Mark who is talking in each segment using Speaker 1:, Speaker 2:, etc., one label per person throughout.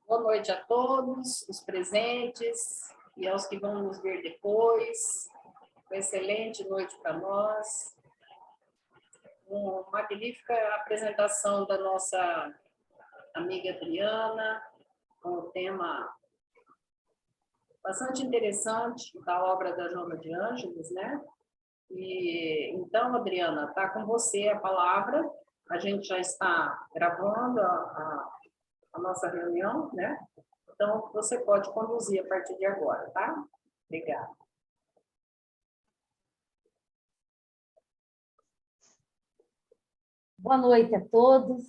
Speaker 1: Boa noite a todos, os presentes e aos que vão nos ver depois. Uma excelente noite para nós. Uma magnífica apresentação da nossa amiga Adriana, com o tema bastante interessante da obra da Joana de Ângeles, né? E então, Adriana, está com você a palavra. A gente já está gravando a nossa reunião, né? Então, você pode conduzir a partir de agora, tá? Obrigada.
Speaker 2: Boa noite a todos.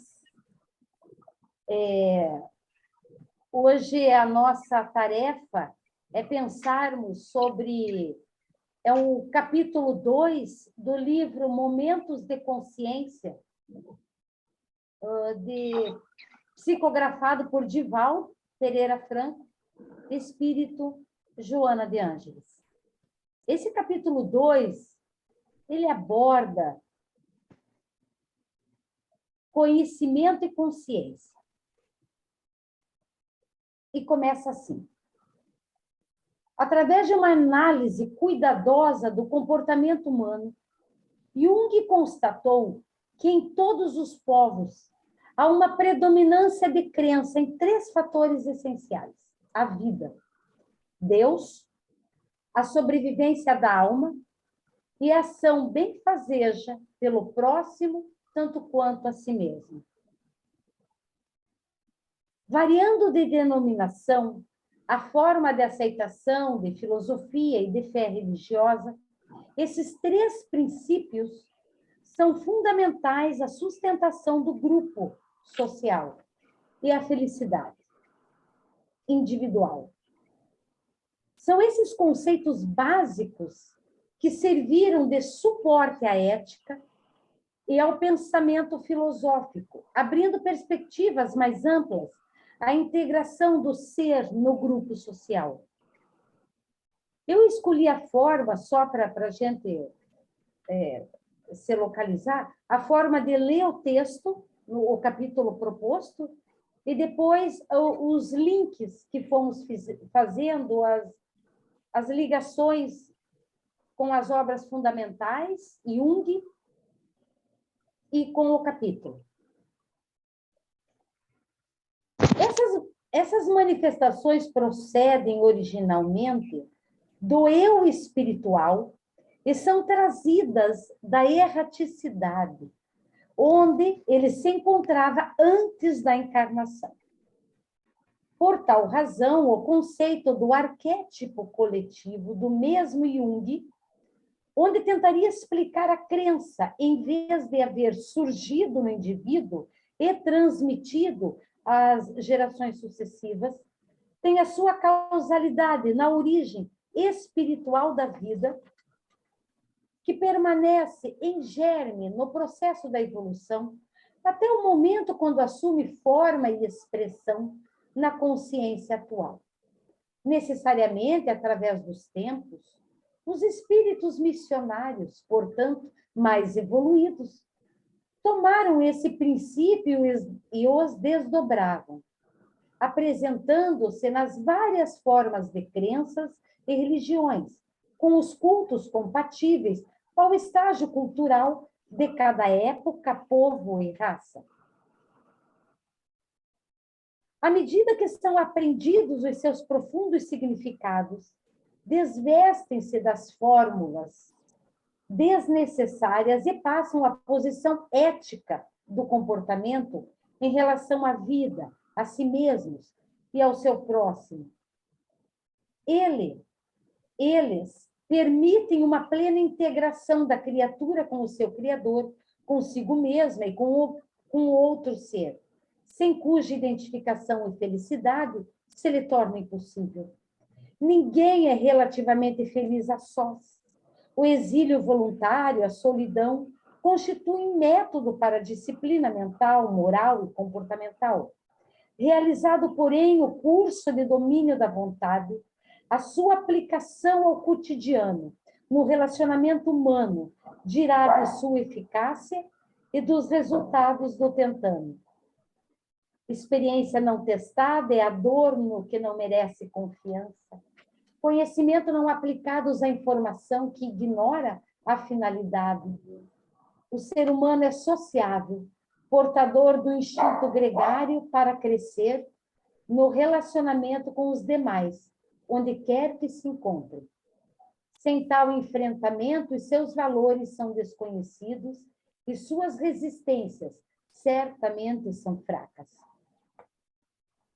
Speaker 2: Hoje a nossa tarefa é pensarmos sobre o capítulo 2 do livro Momentos de Consciência, psicografado por Divaldo Pereira Franco, Espírito Joana de Ângeles. Esse capítulo 2, ele aborda conhecimento e consciência. E começa assim. Através de uma análise cuidadosa do comportamento humano, Jung constatou que em todos os povos há uma predominância de crença em 3 fatores essenciais: a vida, Deus, a sobrevivência da alma e a ação benfazeja pelo próximo, tanto quanto a si mesmo. Variando de denominação, a forma de aceitação, de filosofia e de fé religiosa, esses 3 princípios são fundamentais à sustentação do grupo social e à felicidade individual. São esses conceitos básicos que serviram de suporte à ética e ao pensamento filosófico, abrindo perspectivas mais amplas à integração do ser no grupo social. Eu escolhi a forma, só para a gente se localizar, a forma de ler o texto, o capítulo proposto, e depois os links que fomos fazendo, as ligações com as obras fundamentais, Jung, e com o capítulo. Essas manifestações procedem originalmente do eu espiritual e são trazidas da erraticidade, onde ele se encontrava antes da encarnação. Por tal razão, o conceito do arquétipo coletivo do mesmo Jung, onde tentaria explicar a crença, em vez de haver surgido no indivíduo e transmitido às gerações sucessivas, tem a sua causalidade na origem espiritual da vida, que permanece em germe no processo da evolução, até o momento quando assume forma e expressão na consciência atual. Necessariamente, através dos tempos, os espíritos missionários, portanto, mais evoluídos, tomaram esse princípio e os desdobravam, apresentando-se nas várias formas de crenças e religiões, com os cultos compatíveis ao estágio cultural de cada época, povo e raça. À medida que são aprendidos os seus profundos significados, desvestem-se das fórmulas desnecessárias e passam à posição ética do comportamento em relação à vida, a si mesmos e ao seu próximo. Eles permitem uma plena integração da criatura com o seu Criador, consigo mesma e com o outro ser, sem cuja identificação e felicidade se lhe torna impossível. Ninguém é relativamente feliz a sós. O exílio voluntário, a solidão, constituem método para a disciplina mental, moral e comportamental. Realizado, porém, o curso de domínio da vontade, a sua aplicação ao cotidiano, no relacionamento humano, dirá de sua eficácia e dos resultados do tentame. Experiência não testada é adorno que não merece confiança. Conhecimento não aplicado à informação que ignora a finalidade. O ser humano é sociável, portador do instinto gregário para crescer no relacionamento com os demais, onde quer que se encontre. Sem tal enfrentamento, os seus valores são desconhecidos e suas resistências certamente são fracas.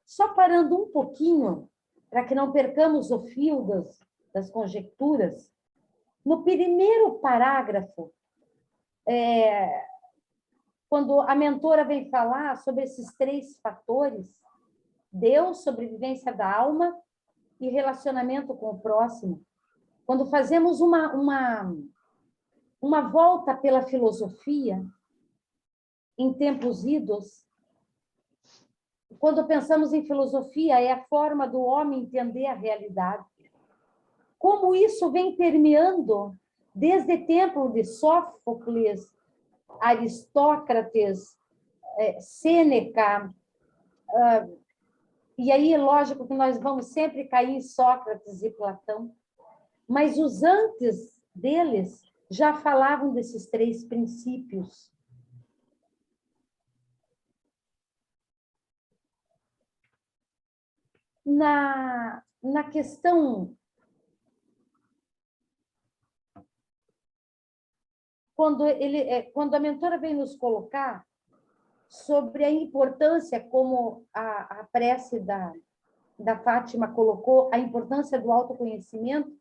Speaker 2: Só parando um pouquinho, para que não percamos o fio das conjecturas, no primeiro parágrafo, quando a mentora vem falar sobre esses 3 fatores, Deus, sobrevivência da alma e relacionamento com o próximo, quando fazemos uma volta pela filosofia, em tempos idos, quando pensamos em filosofia, é a forma do homem entender a realidade. Como isso vem permeando desde o tempo de Sófocles, Aristócrates, Sêneca, e aí é lógico que nós vamos sempre cair em Sócrates e Platão, mas os antes deles já falavam desses 3 princípios. Na questão, quando a mentora vem nos colocar sobre a importância, como a prece da Fátima colocou, a importância do autoconhecimento,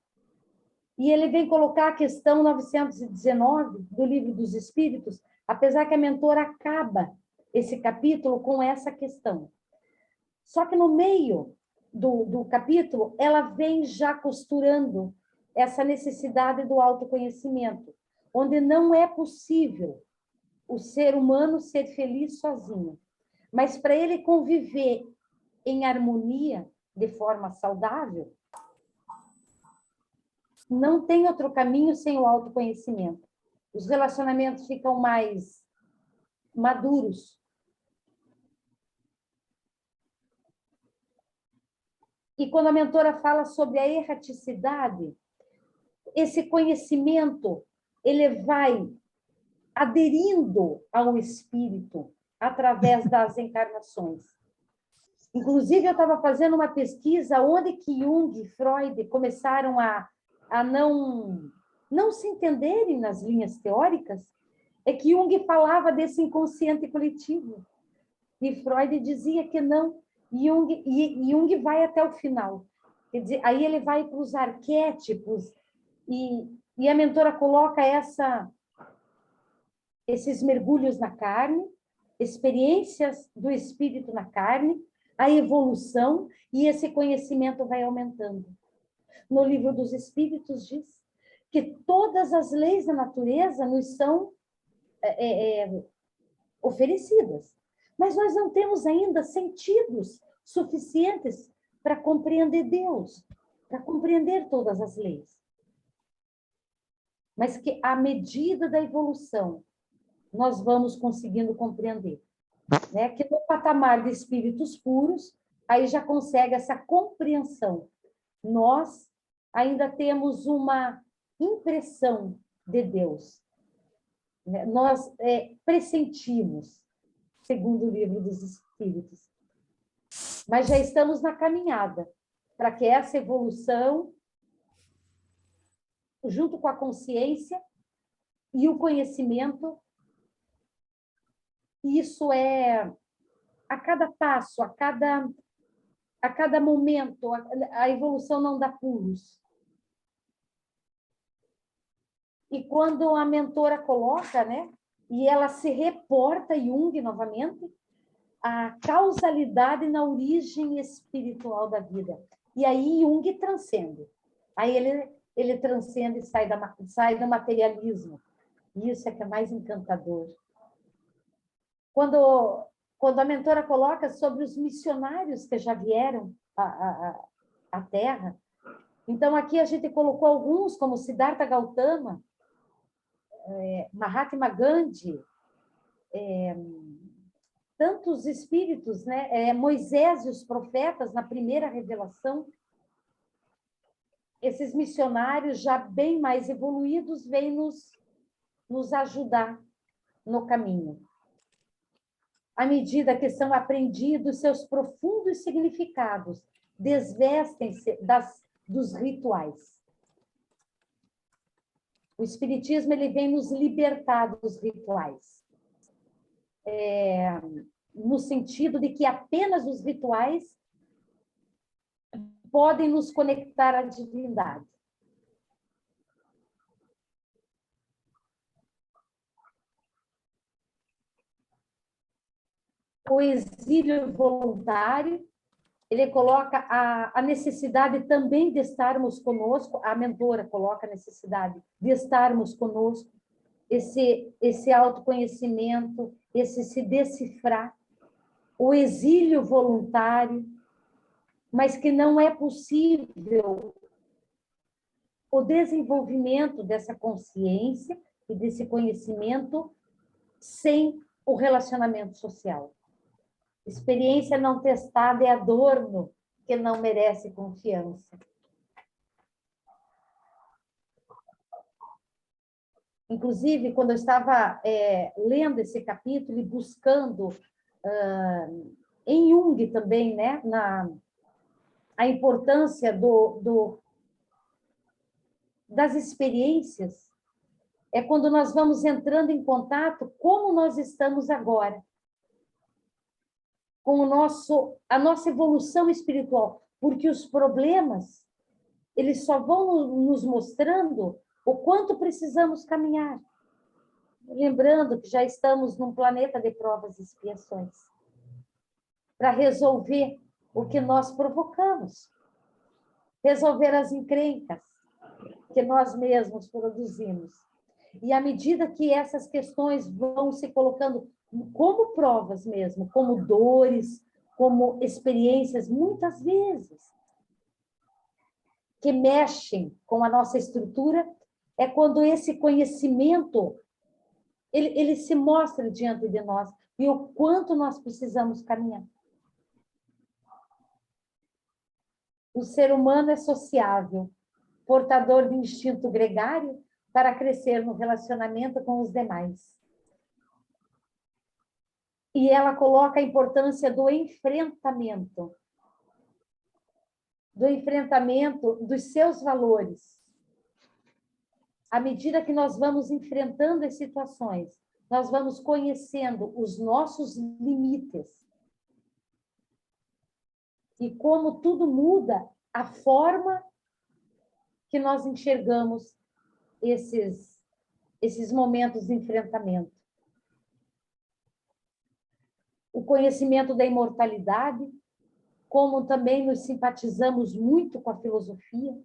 Speaker 2: e ele vem colocar a questão 919 do Livro dos Espíritos, apesar que a mentora acaba esse capítulo com essa questão. Só que no meio do capítulo, ela vem já costurando essa necessidade do autoconhecimento, onde não é possível o ser humano ser feliz sozinho. Mas para ele conviver em harmonia, de forma saudável, não tem outro caminho sem o autoconhecimento. Os relacionamentos ficam mais maduros. E quando a mentora fala sobre a erraticidade, esse conhecimento, ele vai aderindo ao espírito através das encarnações. Inclusive, eu estava fazendo uma pesquisa onde que Jung e Freud começaram a não se entenderem nas linhas teóricas, é que Jung falava desse inconsciente coletivo. E Freud dizia que não. Jung vai até o final. Quer dizer, aí ele vai para os arquétipos e a mentora coloca esses mergulhos na carne, experiências do espírito na carne, a evolução, e esse conhecimento vai aumentando. No Livro dos Espíritos diz que todas as leis da natureza nos são oferecidas, mas nós não temos ainda sentidos suficientes para compreender Deus, para compreender todas as leis. Mas que, à medida da evolução, nós vamos conseguindo compreender. Né? Que no patamar de espíritos puros, aí já consegue essa compreensão. Nós ainda temos uma impressão de Deus. Né? Nós pressentimos, segundo o Livro dos Espíritos. Mas já estamos na caminhada para que essa evolução, junto com a consciência e o conhecimento, isso é a cada passo, a cada momento, a evolução não dá pulos. E quando a mentora coloca, né, e ela se reporta a Jung novamente, a causalidade na origem espiritual da vida. E aí Jung transcende. Aí ele transcende e sai do materialismo. E isso é que é mais encantador. Quando a mentora coloca sobre os missionários que já vieram à Terra, então aqui a gente colocou alguns, como Siddhartha Gautama, Mahatma Gandhi, tantos espíritos, né? Moisés e os profetas, na primeira revelação, esses missionários já bem mais evoluídos vêm nos ajudar no caminho. À medida que são aprendidos seus profundos significados, desvestem-se dos rituais. O Espiritismo ele vem nos libertar dos rituais. No sentido de que apenas os rituais podem nos conectar à divindade. O exílio voluntário, ele coloca a necessidade também de estarmos conosco, a mentora coloca a necessidade de estarmos conosco, esse autoconhecimento, esse se decifrar, o exílio voluntário, mas que não é possível o desenvolvimento dessa consciência e desse conhecimento sem o relacionamento social. Experiência não testada é adorno que não merece confiança. Inclusive, quando eu estava lendo esse capítulo e buscando em Jung também, né, a importância das experiências, é quando nós vamos entrando em contato como nós estamos agora, com a nossa evolução espiritual, porque os problemas, eles só vão nos mostrando o quanto precisamos caminhar. Lembrando que já estamos num planeta de provas e expiações, para resolver o que nós provocamos, resolver as encrencas que nós mesmos produzimos. E à medida que essas questões vão se colocando como provas mesmo, como dores, como experiências, muitas vezes, que mexem com a nossa estrutura, é quando esse conhecimento ele se mostra diante de nós e o quanto nós precisamos caminhar. O ser humano é sociável, portador de instinto gregário para crescer no relacionamento com os demais. E ela coloca a importância do enfrentamento dos seus valores. À medida que nós vamos enfrentando as situações, nós vamos conhecendo os nossos limites. E como tudo muda a forma que nós enxergamos esses momentos de enfrentamento. O conhecimento da imortalidade, como também nos simpatizamos muito com a filosofia,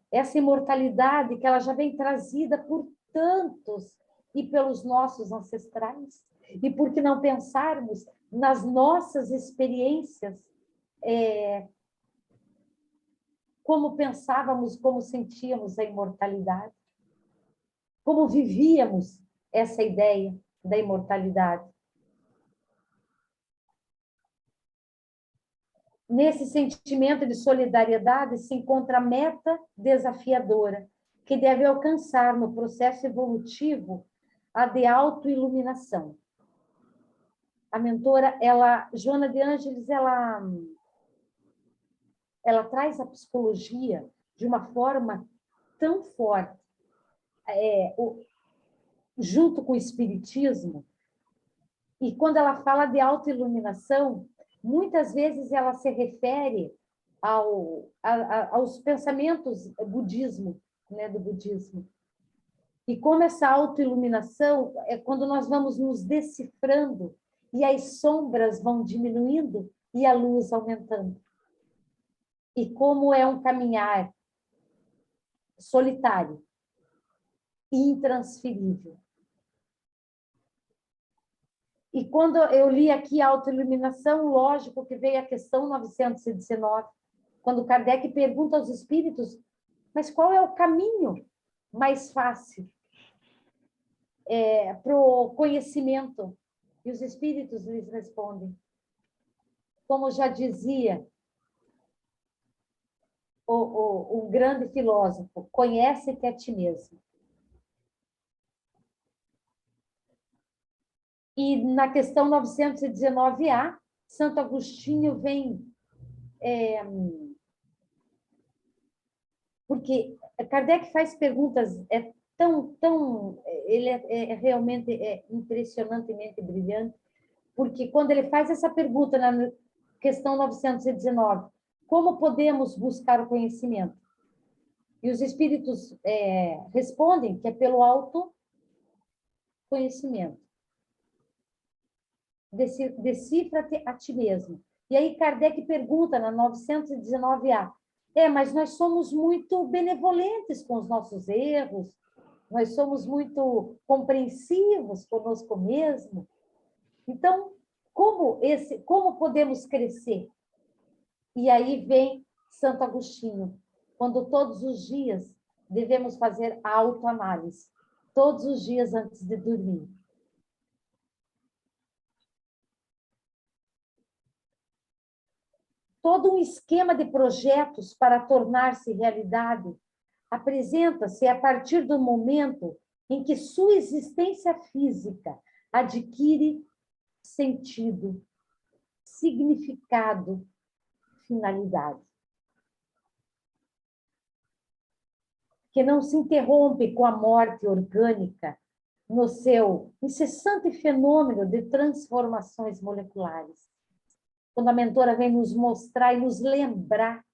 Speaker 2: essa imortalidade que ela já vem trazida por tantos e pelos nossos ancestrais, e por que não pensarmos nas nossas experiências, como pensávamos, como sentíamos a imortalidade, como vivíamos essa ideia da imortalidade. Nesse sentimento de solidariedade se encontra a meta desafiadora, que deve alcançar no processo evolutivo a de autoiluminação. A mentora, Joana de Ângeles, ela traz a psicologia de uma forma tão forte, junto com o espiritismo, e quando ela fala de autoiluminação, muitas vezes ela se refere aos pensamentos do budismo. E como essa autoiluminação é quando nós vamos nos decifrando e as sombras vão diminuindo e a luz aumentando. E como é um caminhar solitário e intransferível. E quando eu li aqui a autoiluminação, lógico que veio a questão 919, quando Kardec pergunta aos espíritos, mas qual é o caminho mais fácil para o conhecimento E os espíritos lhes respondem. Como já dizia o grande filósofo, conhece-te a ti mesmo. E na questão 919A, Santo Agostinho vem... porque Kardec faz perguntas ele é realmente impressionantemente brilhante, porque quando ele faz essa pergunta na questão 919, como podemos buscar o conhecimento? E os espíritos respondem que é pelo autoconhecimento. Decifra-te a ti mesmo. E aí Kardec pergunta na 919A, mas nós somos muito benevolentes com os nossos erros, nós somos muito compreensivos conosco mesmo. Então, como podemos crescer? E aí vem Santo Agostinho, quando todos os dias devemos fazer a autoanálise, todos os dias antes de dormir. Todo um esquema de projetos para tornar-se realidade apresenta-se a partir do momento em que sua existência física adquire sentido, significado, finalidade. Que não se interrompe com a morte orgânica no seu incessante fenômeno de transformações moleculares. Quando a mentora vem nos mostrar e nos lembrar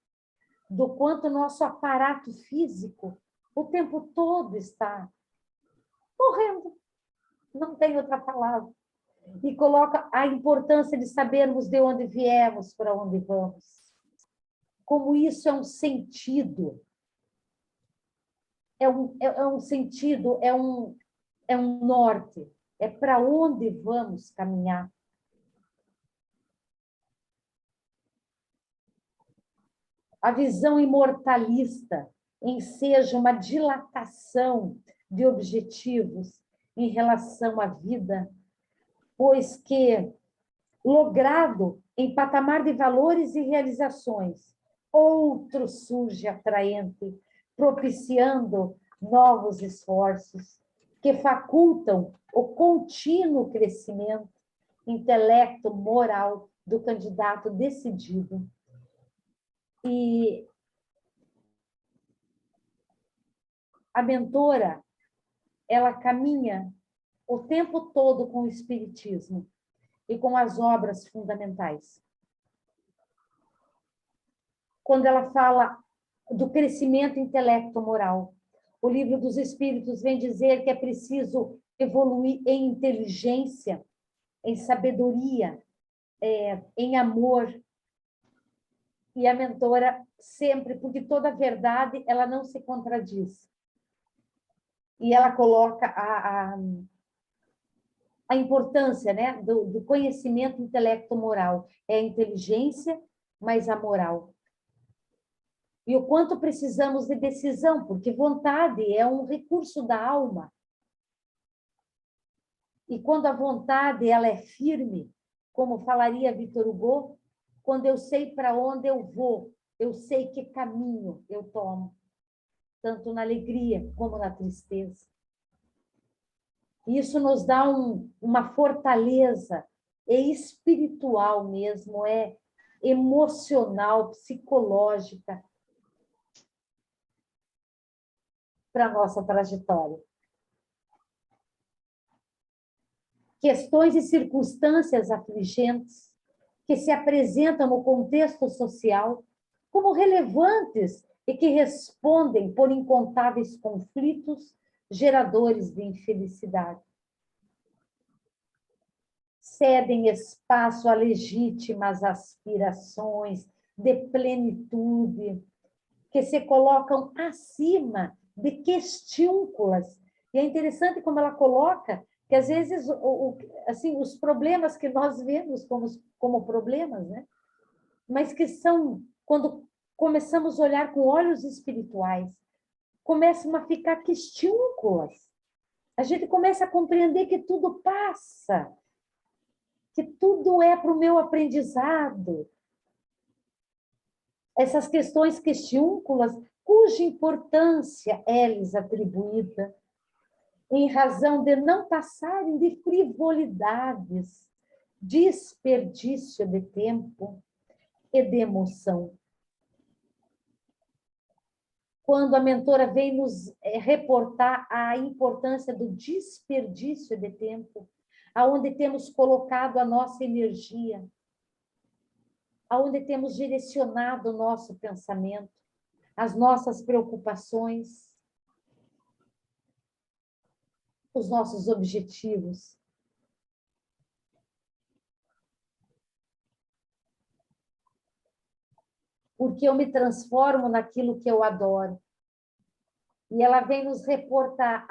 Speaker 2: do quanto nosso aparato físico o tempo todo está morrendo, não tem outra palavra. E coloca a importância de sabermos de onde viemos, para onde vamos. Como isso é um sentido. É um sentido, é um norte. É para onde vamos caminhar. A visão imortalista enseja uma dilatação de objetivos em relação à vida, pois que, logrado em patamar de valores e realizações, outro surge atraente, propiciando novos esforços que facultam o contínuo crescimento intelecto moral do candidato decidido. E a mentora, ela caminha o tempo todo com o Espiritismo e com as obras fundamentais. Quando ela fala do crescimento intelecto-moral, o Livro dos Espíritos vem dizer que é preciso evoluir em inteligência, em sabedoria, em amor. E a mentora sempre, porque toda verdade, ela não se contradiz. E ela coloca a importância, né, do conhecimento intelecto-moral. É a inteligência, mas a moral. E o quanto precisamos de decisão, porque vontade é um recurso da alma. E quando a vontade ela é firme, como falaria Victor Hugo, quando eu sei para onde eu vou, eu sei que caminho eu tomo, tanto na alegria como na tristeza. Isso nos dá uma fortaleza, espiritual mesmo, emocional, psicológica, para a nossa trajetória. Questões e circunstâncias afligentes que se apresentam no contexto social como relevantes e que respondem por incontáveis conflitos geradores de infelicidade. Cedem espaço a legítimas aspirações de plenitude que se colocam acima de questiúnculas. E é interessante como ela coloca que, às vezes, assim, os problemas que nós vemos como problemas, né? Mas que são, quando começamos a olhar com olhos espirituais, começam a ficar questiúnculas. A gente começa a compreender que tudo passa, tudo é para o meu aprendizado. Essas questões questiúnculas, cuja importância é-lhes atribuída, em razão de não passarem de frivolidades, desperdício de tempo e de emoção. Quando a mentora vem nos reportar a importância do desperdício de tempo, aonde temos colocado a nossa energia, aonde temos direcionado o nosso pensamento, as nossas preocupações, os nossos objetivos. Porque eu me transformo naquilo que eu adoro. E ela vem nos reportar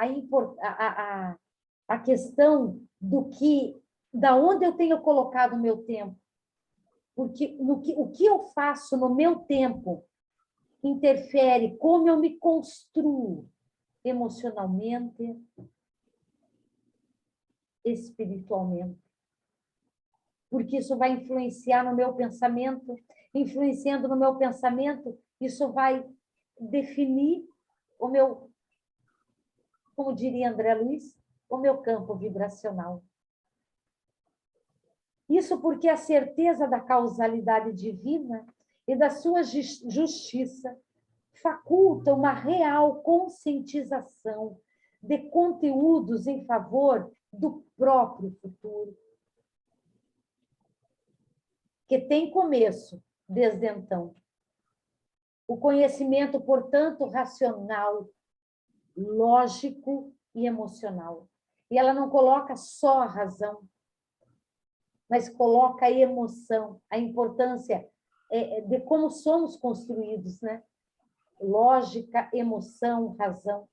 Speaker 2: a questão da onde eu tenho colocado o meu tempo. Porque o que eu faço no meu tempo interfere como eu me construo emocionalmente, espiritualmente. Porque isso vai influenciar no meu pensamento, influenciando no meu pensamento, isso vai definir o meu, como diria André Luiz, o meu campo vibracional. Isso porque a certeza da causalidade divina e da sua justiça faculta uma real conscientização de conteúdos em favor do próprio futuro, que tem começo desde então. O conhecimento, portanto, racional, lógico e emocional. E ela não coloca só a razão, mas coloca a emoção, a importância de como somos construídos, né? Lógica, emoção, razão.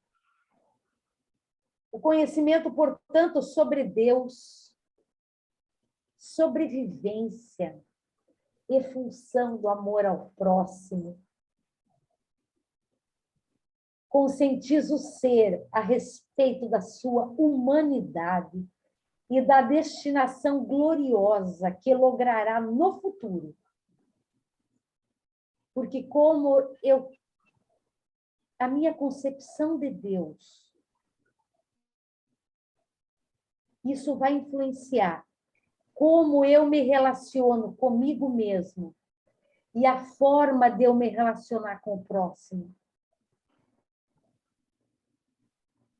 Speaker 2: O conhecimento, portanto, sobre Deus, sobrevivência e função do amor ao próximo. Conscientiza o ser a respeito da sua humanidade e da destinação gloriosa que logrará no futuro. Porque a minha concepção de Deus, isso vai influenciar como eu me relaciono comigo mesmo e a forma de eu me relacionar com o próximo.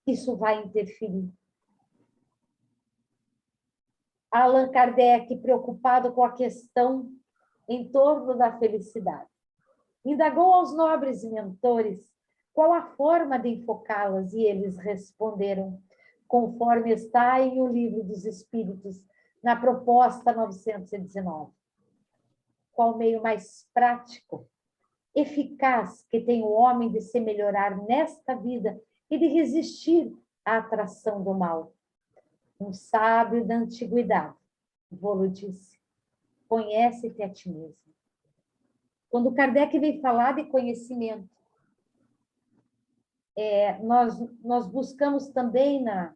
Speaker 2: Isso vai interferir. Allan Kardec, preocupado com a questão em torno da felicidade, indagou aos nobres mentores qual a forma de enfocá-las, e eles responderam, conforme está em O Livro dos Espíritos, na proposta 919. Qual meio mais prático, eficaz que tem o homem de se melhorar nesta vida e de resistir à atração do mal? Um sábio da antiguidade, vô-lo disse, conhece-te a ti mesmo. Quando Kardec veio falar de conhecimento, nós buscamos também na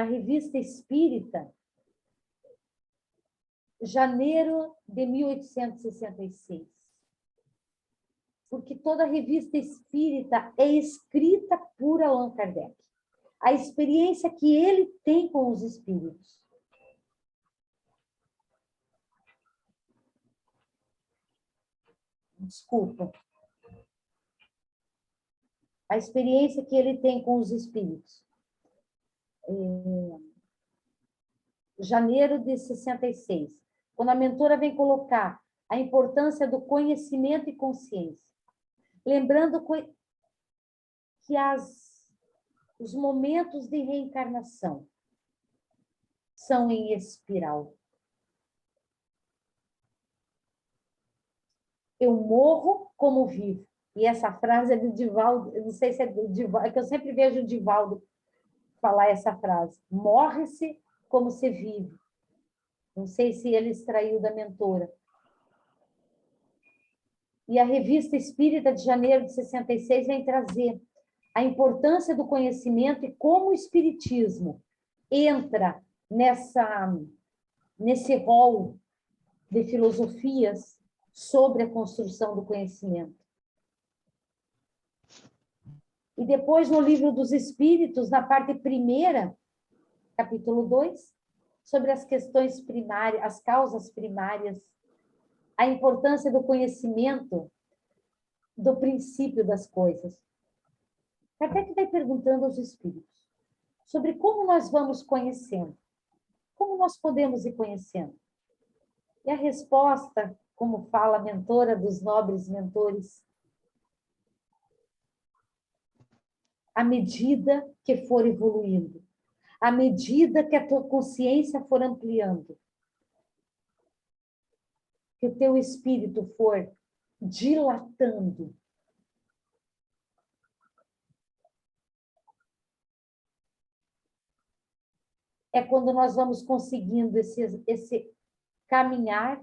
Speaker 2: Revista Espírita, janeiro de 1866. Porque toda a Revista Espírita é escrita por Allan Kardec. A experiência que ele tem com os espíritos. Desculpa. A experiência que ele tem com os espíritos. Janeiro de 66. Quando a mentora vem colocar a importância do conhecimento e consciência. Lembrando que os momentos de reencarnação são em espiral. Eu morro como vivo. E essa frase é do Divaldo, eu não sei se é do Divaldo, é que eu sempre vejo o Divaldo falar essa frase. Morre-se como se vive. Não sei se ele extraiu da mentora. E a Revista Espírita de janeiro de 66 vem trazer a importância do conhecimento e como o espiritismo entra nesse rol de filosofias sobre a construção do conhecimento. E depois, no Livro dos Espíritos, na parte primeira, capítulo 2, sobre as questões primárias, as causas primárias, a importância do conhecimento do princípio das coisas. Kardec vai perguntando aos espíritos sobre como nós vamos conhecendo, como nós podemos ir conhecendo. E a resposta, como fala a mentora dos nobres mentores, à medida que for evoluindo, à medida que a tua consciência for ampliando, que o teu espírito for dilatando, é quando nós vamos conseguindo esse caminhar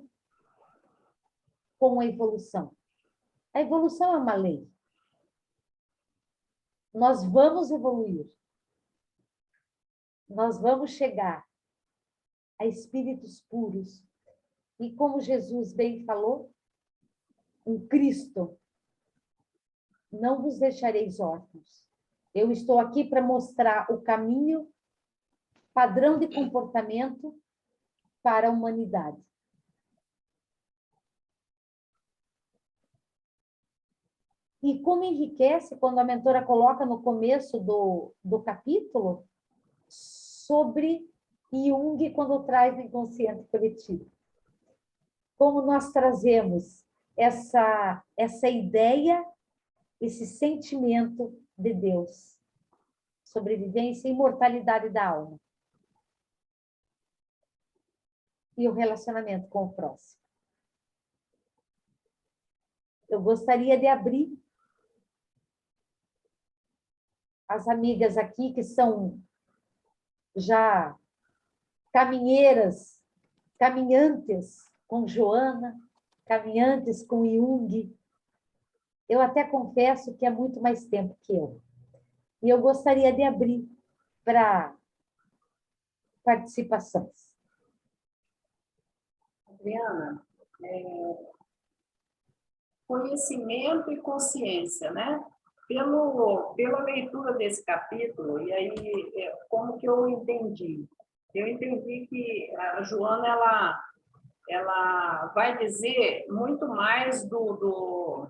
Speaker 2: com a evolução. A evolução é uma lei. Nós vamos evoluir. Nós vamos chegar a espíritos puros. E como Jesus bem falou, um Cristo, não vos deixareis órfãos. Eu estou aqui para mostrar o caminho, padrão de comportamento para a humanidade. E como enriquece quando a mentora coloca no começo do capítulo sobre Jung quando traz o inconsciente coletivo. Como nós trazemos essa ideia, esse sentimento de Deus, sobrevivência e imortalidade da alma. E o relacionamento com o próximo. Eu gostaria de abrir as amigas aqui que são já caminheiras, caminhantes com Joana, caminhantes com Jung. Eu até confesso que é muito mais tempo que eu. E eu gostaria de abrir para participações.
Speaker 1: Adriana, conhecimento e consciência, né? Pela leitura desse capítulo, e aí, como que eu entendi? Eu entendi que a Joana, ela vai dizer muito mais do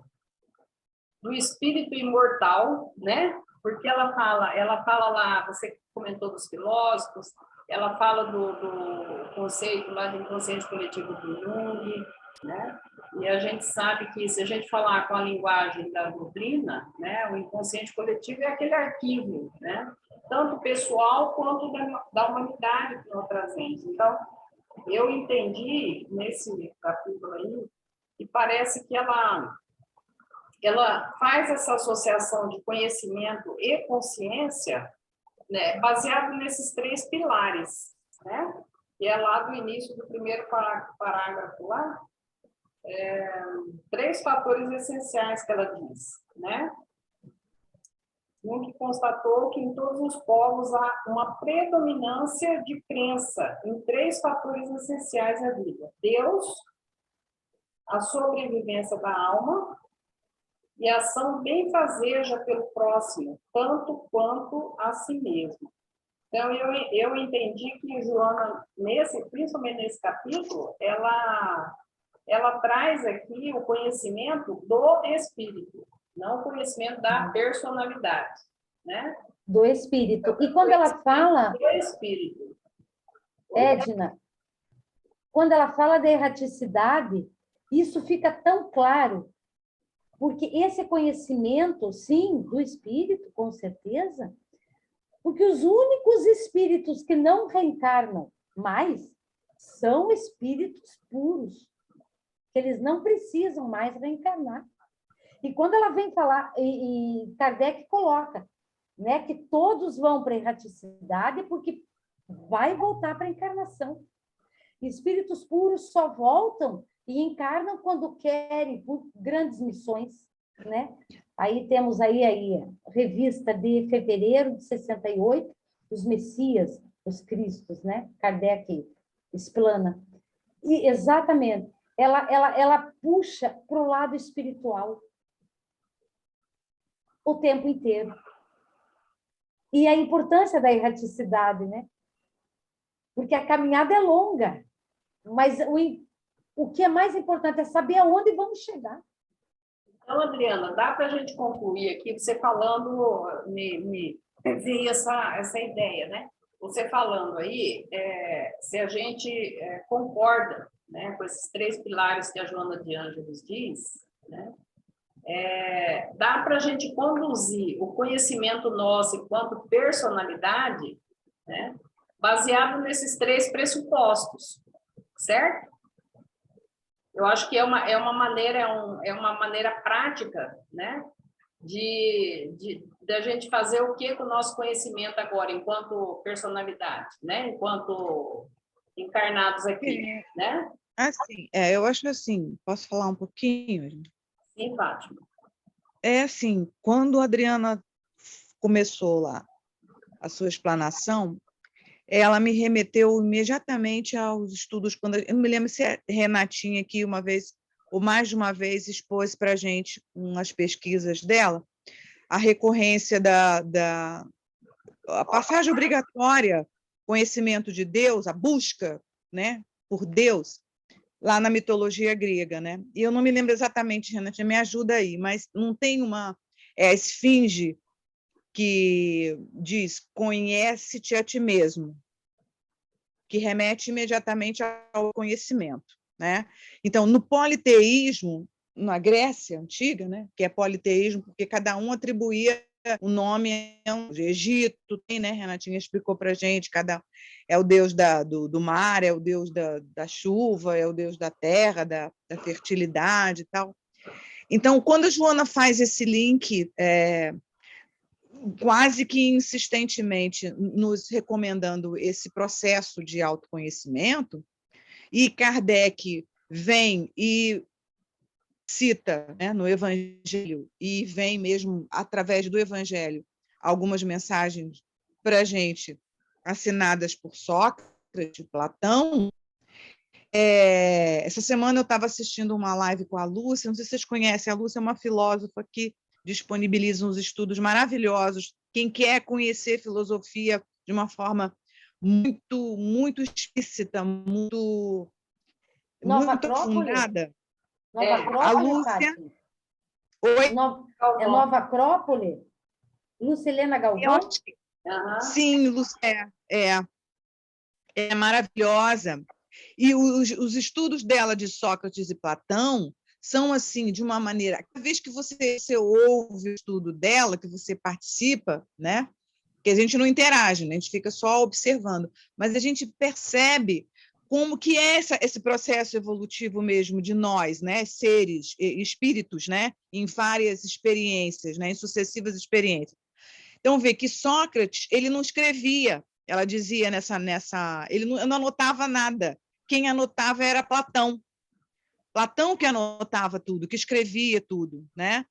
Speaker 1: espírito imortal, né? Porque ela fala lá, você comentou dos filósofos, ela fala do conceito lá de inconsciente coletivo do Jung, né? E a gente sabe que, se a gente falar com a linguagem da doutrina, né, o inconsciente coletivo é aquele arquivo, né, tanto pessoal quanto da humanidade que nós trazemos. Então, eu entendi nesse capítulo aí, que parece que ela faz essa associação de conhecimento e consciência, né, baseado nesses três pilares, né, que é lá do início do primeiro parágrafo lá, três fatores essenciais que ela diz, né? Um que constatou que em todos os povos há uma predominância de crença em três fatores essenciais da vida: Deus, a sobrevivência da alma e a ação benfazeja pelo próximo, tanto quanto a si mesmo. Então, eu entendi que Joana, principalmente nesse capítulo, ela traz aqui o conhecimento do espírito, não o conhecimento da personalidade, né?
Speaker 2: Do espírito. E quando ela fala...
Speaker 1: Do espírito.
Speaker 2: Edna, quando ela fala da erraticidade, isso fica tão claro, porque esse conhecimento, sim, do espírito, com certeza, porque os únicos espíritos que não reencarnam mais são espíritos puros, que eles não precisam mais reencarnar. E quando ela vem falar, e Kardec coloca, né, que todos vão para a erraticidade porque vai voltar para a encarnação. Espíritos puros só voltam e encarnam quando querem, por grandes missões, né? Aí temos aí a revista de fevereiro de 68, os Messias, os Cristos, né? Kardec explana. E, exatamente, ela puxa para o lado espiritual o tempo inteiro. E a importância da erraticidade, né? Porque a caminhada é longa, mas o que é mais importante é saber aonde vamos chegar.
Speaker 1: Então, Adriana, dá para a gente concluir aqui, você falando, me veio essa ideia, né? Você falando aí, se a gente concorda, né, com esses 3 pilares que a Joana de Ângeles diz, né, dá para a gente conduzir o conhecimento nosso enquanto personalidade, né, baseado nesses 3 pressupostos, certo? Eu acho que é uma maneira prática, né, de a gente fazer o que com o nosso conhecimento agora, enquanto personalidade, né, enquanto encarnados aqui, né?
Speaker 3: Assim, eu acho assim, posso falar um pouquinho?
Speaker 1: Sim, Fátima.
Speaker 3: É assim, quando a Adriana começou lá a sua explanação, ela me remeteu imediatamente aos estudos, eu não me lembro se a Renatinha aqui uma vez, ou mais de uma vez, expôs para a gente umas pesquisas dela, a recorrência a passagem obrigatória, conhecimento de Deus, a busca, né, por Deus, lá na mitologia grega, né? E eu não me lembro exatamente, Renatinha, me ajuda aí, mas não tem a esfinge que diz, conhece-te a ti mesmo, que remete imediatamente ao conhecimento, né? Então, no politeísmo, na Grécia Antiga, né, que é politeísmo, porque cada um atribuía o nome ao Egito, tem, né? Renatinha explicou para a gente, é o deus do mar, é o deus da chuva, é o deus da terra, da fertilidade e tal. Então, quando a Joana faz esse link, quase que insistentemente nos recomendando esse processo de autoconhecimento, e Kardec vem e cita, né, no Evangelho, e vem mesmo através do Evangelho, algumas mensagens para a gente, assinadas por Sócrates, Platão. Essa semana eu estava assistindo uma live com a Lúcia, não sei se vocês conhecem, a Lúcia é uma filósofa que disponibiliza uns estudos maravilhosos. Quem quer conhecer filosofia de uma forma muito, muito explícita, muito aprofundada.
Speaker 2: Nova Acrópole,
Speaker 3: a Lúcia.
Speaker 2: Fátima?
Speaker 3: Oi?
Speaker 2: Nova Acrópole? Lucilena Galvão?
Speaker 3: Sim, Lúcia, é maravilhosa. E os estudos dela de Sócrates e Platão são assim, de uma maneira, cada vez que você ouve o estudo dela, que você participa, né? Que a gente não interage, né? A gente fica só observando, mas a gente percebe como que é esse processo evolutivo mesmo de nós, né? Seres, espíritos, né? Em várias experiências, né? Em sucessivas experiências. Então, vê que Sócrates, ele não escrevia, ela dizia ele não anotava nada. Quem anotava era Platão. Platão que anotava tudo, que escrevia tudo, né?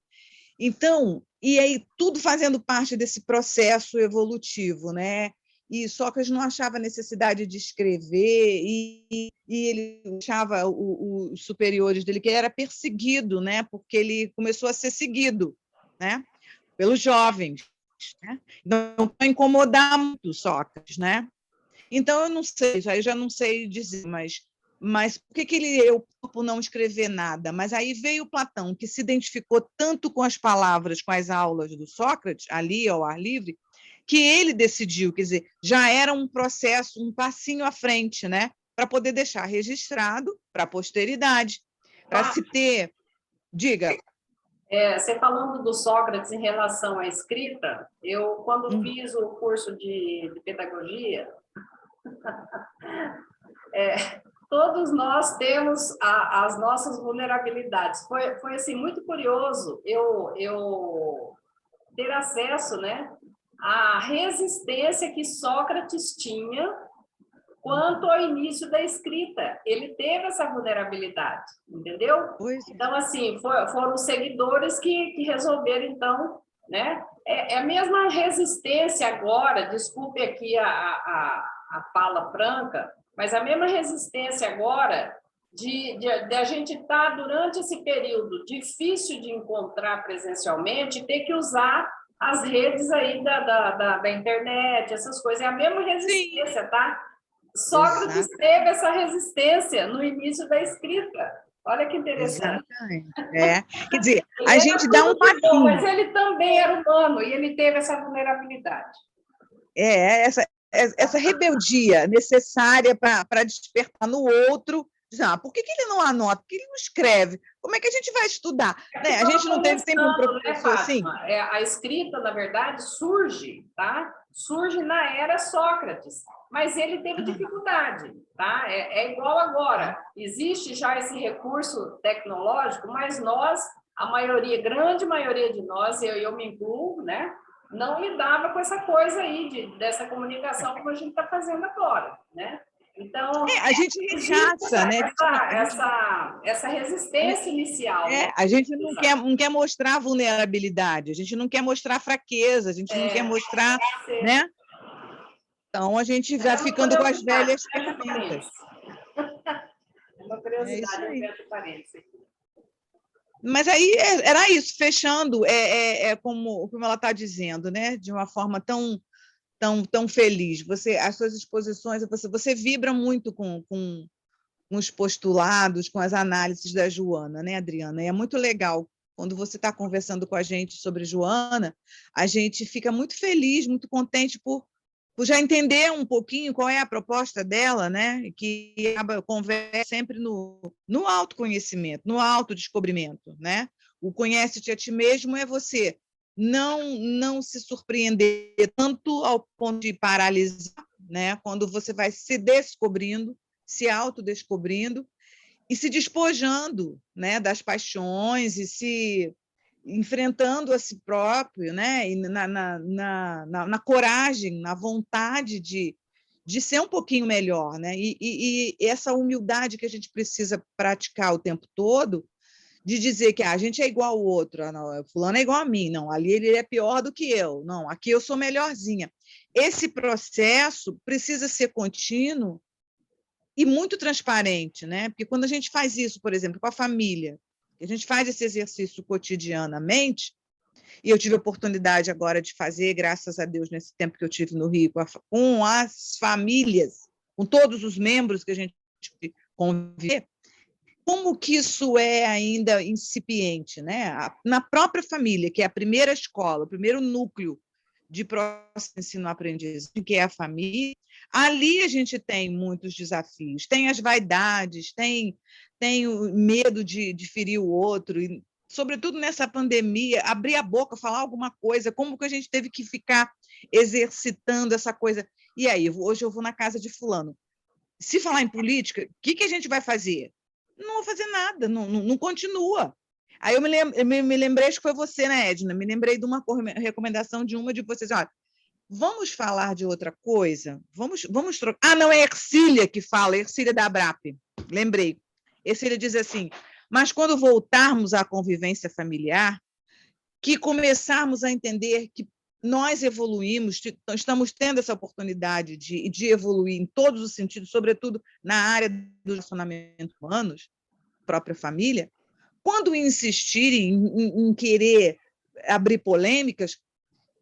Speaker 3: Então, e aí tudo fazendo parte desse processo evolutivo, né? E Sócrates não achava necessidade de escrever, e ele achava os superiores dele, que ele era perseguido, né? Porque ele começou a ser seguido, né? Pelos jovens, né? Então, para incomodar muito Sócrates, né? Então, eu não sei, aí já não sei dizer, mas por que ele optou por não escrever nada? Mas aí veio Platão, que se identificou tanto com as palavras, com as aulas do Sócrates, ali ao ar livre, que ele decidiu, quer dizer, já era um processo, um passinho à frente, né? Para poder deixar registrado para a posteridade, para se ter... Diga.
Speaker 1: Você falando do Sócrates em relação à escrita, eu, quando fiz o curso de pedagogia, todos nós temos as nossas vulnerabilidades. Foi assim, muito curioso eu ter acesso, né, à resistência que Sócrates tinha quanto ao início da escrita. Ele teve essa vulnerabilidade, entendeu? Então, assim, foram os seguidores que resolveram, então, né? É a mesma resistência agora, desculpe aqui a fala franca, mas a mesma resistência agora de a gente estar durante esse período difícil de encontrar presencialmente, ter que usar as redes aí da internet, essas coisas, é a mesma resistência, tá? Sócrates teve essa resistência no início da escrita. Olha que interessante.
Speaker 3: Exatamente. Quer dizer, a gente dá um passinho.
Speaker 1: Bom, mas ele também era humano e ele teve essa vulnerabilidade.
Speaker 3: Essa rebeldia necessária para despertar no outro. Por que ele não anota? Por que ele não escreve? Como é que a gente vai estudar? A gente não teve sempre um professor assim?
Speaker 1: A escrita, na verdade, surge, tá? Surge na era Sócrates, mas ele teve dificuldade, tá? É igual agora. Existe já esse recurso tecnológico, mas nós, a maioria, grande maioria de nós, eu me incluo, né? Não lidava com essa coisa aí dessa comunicação como a gente está fazendo agora, né? Então,
Speaker 3: a gente rechaça, né?
Speaker 1: Essa resistência inicial.
Speaker 3: A gente não quer mostrar vulnerabilidade, a gente não quer mostrar fraqueza, a gente não quer mostrar, né? Então, a gente vai ficando com as velhas ferramentas.
Speaker 1: Uma curiosidade,
Speaker 3: mas aí era isso, fechando, como ela está dizendo, né? De uma forma tão feliz. As suas exposições, você vibra muito com os postulados, com as análises da Joana, né, Adriana? E é muito legal. Quando você está conversando com a gente sobre Joana, a gente fica muito feliz, muito contente por já entender um pouquinho qual é a proposta dela, né? Que conversa sempre no autoconhecimento, no autodescobrimento, né? O conhece-te a ti mesmo é você não se surpreender tanto ao ponto de paralisar, né? Quando você vai se descobrindo, se autodescobrindo e se despojando, né, das paixões e se enfrentando a si próprio, né, e na coragem, na vontade de ser um pouquinho melhor, né, e essa humildade que a gente precisa praticar o tempo todo, de dizer que a gente é igual ao outro, não, fulano é igual a mim, não, ali ele é pior do que eu, não, aqui eu sou melhorzinha. Esse processo precisa ser contínuo e muito transparente, né? Porque quando a gente faz isso, por exemplo, com a família, a gente faz esse exercício cotidianamente, e eu tive a oportunidade agora de fazer, graças a Deus, nesse tempo que eu tive no Rio, com as famílias, com todos os membros que a gente convive, como que isso é ainda incipiente, né? Na própria família, que é a primeira escola, o primeiro núcleo de processo de ensino-aprendizagem, que é a família, ali a gente tem muitos desafios, tem as vaidades, tem o medo de ferir o outro, e, sobretudo nessa pandemia, abrir a boca, falar alguma coisa, como que a gente teve que ficar exercitando essa coisa. E aí, hoje eu vou na casa de fulano. Se falar em política, o que a gente vai fazer? Não vou fazer nada, não continua. Aí eu me lembrei, acho que foi você, né, Edna? Me lembrei de uma recomendação de uma de vocês. Olha, vamos falar de outra coisa? Vamos trocar. Ah, não, é Ercília que fala, Ercília da Abrap. Lembrei. Ercília diz assim, mas quando voltarmos à convivência familiar, que começarmos a entender que nós evoluímos, estamos tendo essa oportunidade de evoluir em todos os sentidos, sobretudo na área dos relacionamentos humanos, própria família, quando insistirem em querer abrir polêmicas,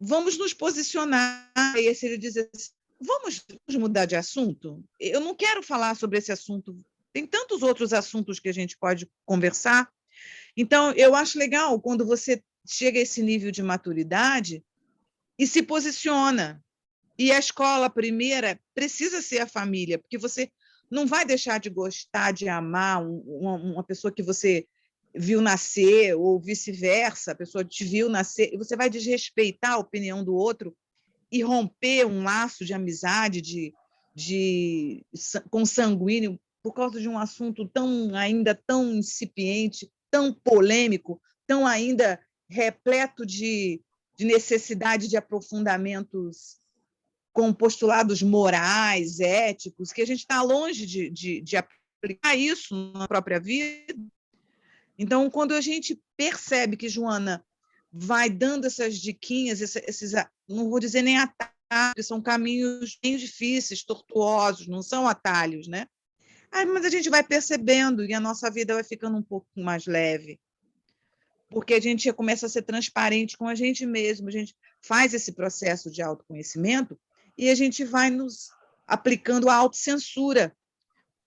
Speaker 3: vamos nos posicionar. E aí ele diz assim, vamos mudar de assunto? Eu não quero falar sobre esse assunto. Tem tantos outros assuntos que a gente pode conversar. Então, eu acho legal quando você chega a esse nível de maturidade e se posiciona. E a escola primeira precisa ser a família, porque você não vai deixar de gostar, de amar uma pessoa que você viu nascer, ou vice-versa, a pessoa te viu nascer, e você vai desrespeitar a opinião do outro e romper um laço de amizade, consanguíneo, por causa de um assunto ainda tão incipiente, tão polêmico, tão ainda repleto de necessidade de aprofundamentos com postulados morais, éticos, que a gente está longe de aplicar isso na própria vida. Então, quando a gente percebe que Joana vai dando essas diquinhas, esses, não vou dizer nem atalhos, são caminhos bem difíceis, tortuosos, não são atalhos, né? Mas a gente vai percebendo e a nossa vida vai ficando um pouco mais leve, porque a gente começa a ser transparente com a gente mesmo, a gente faz esse processo de autoconhecimento e a gente vai nos aplicando a autocensura,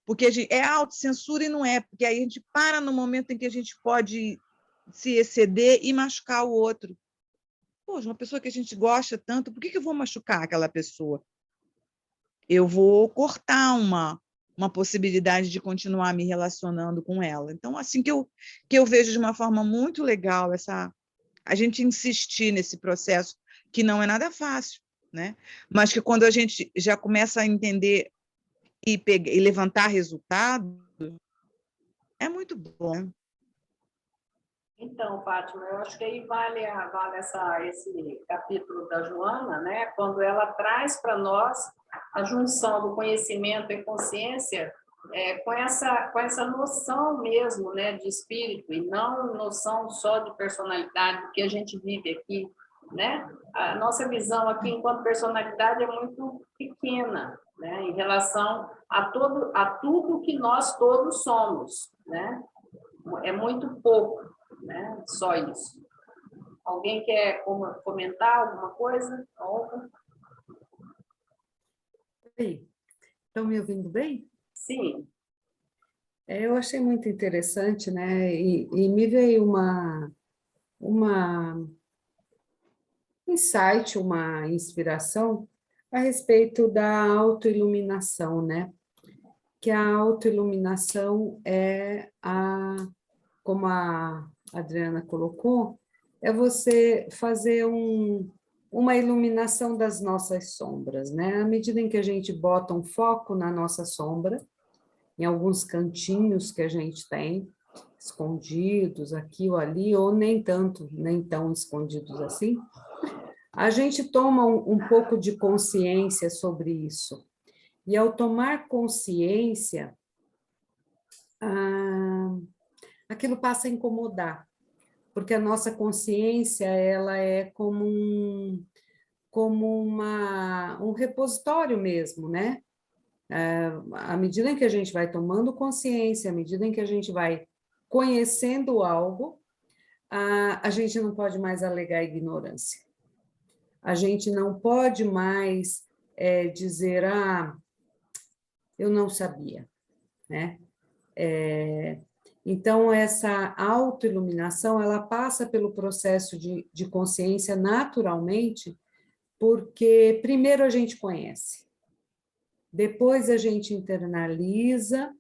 Speaker 3: porque é autocensura e não é, porque aí a gente para no momento em que a gente pode se exceder e machucar o outro. Poxa, uma pessoa que a gente gosta tanto, por que eu vou machucar aquela pessoa? Eu vou cortar uma possibilidade de continuar me relacionando com ela. Então, assim que eu vejo de uma forma muito legal a gente insistir nesse processo, que não é nada fácil, né? Mas que quando a gente já começa a entender e levantar resultado, é muito bom. Né?
Speaker 1: Então, Fátima, eu acho que aí vale esse capítulo da Joana, né? Quando ela traz para nós a junção do conhecimento e consciência com essa noção mesmo, né, de espírito, e não noção só de personalidade que a gente vive aqui, né? A nossa visão aqui enquanto personalidade é muito pequena, né, em relação a tudo que nós todos somos, né? É muito pouco, né? Só isso. Alguém quer comentar alguma coisa?
Speaker 4: Oi, estão me ouvindo bem?
Speaker 1: Sim.
Speaker 4: Eu achei muito interessante, né? E me veio uma insight, uma inspiração a respeito da autoiluminação, né? Que a autoiluminação como a Adriana colocou, é você fazer uma iluminação das nossas sombras, né? À medida em que a gente bota um foco na nossa sombra, em alguns cantinhos que a gente tem, escondidos aqui ou ali, ou nem tanto, nem tão escondidos assim, a gente toma um pouco de consciência sobre isso. E ao tomar consciência, aquilo passa a incomodar, porque a nossa consciência ela é como um repositório mesmo, né? À medida em que a gente vai tomando consciência, à medida em que a gente vai conhecendo algo, a gente não pode mais alegar ignorância. A gente não pode mais dizer, eu não sabia, né? Então, essa autoiluminação, ela passa pelo processo de consciência naturalmente, porque primeiro a gente conhece, depois a gente internaliza,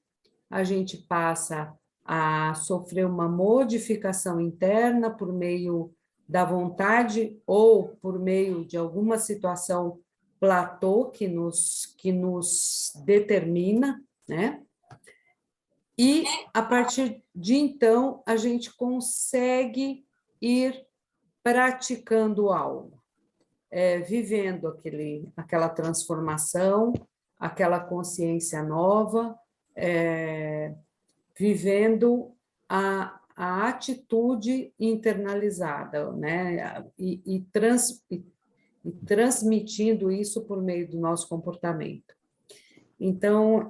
Speaker 4: a gente passa a sofrer uma modificação interna por meio da vontade ou por meio de alguma situação platô que nos determina, né? E, a partir de então, a gente consegue ir praticando algo, vivendo aquela transformação, aquela consciência nova, vivendo a atitude internalizada, né? E transmitindo isso por meio do nosso comportamento. Então,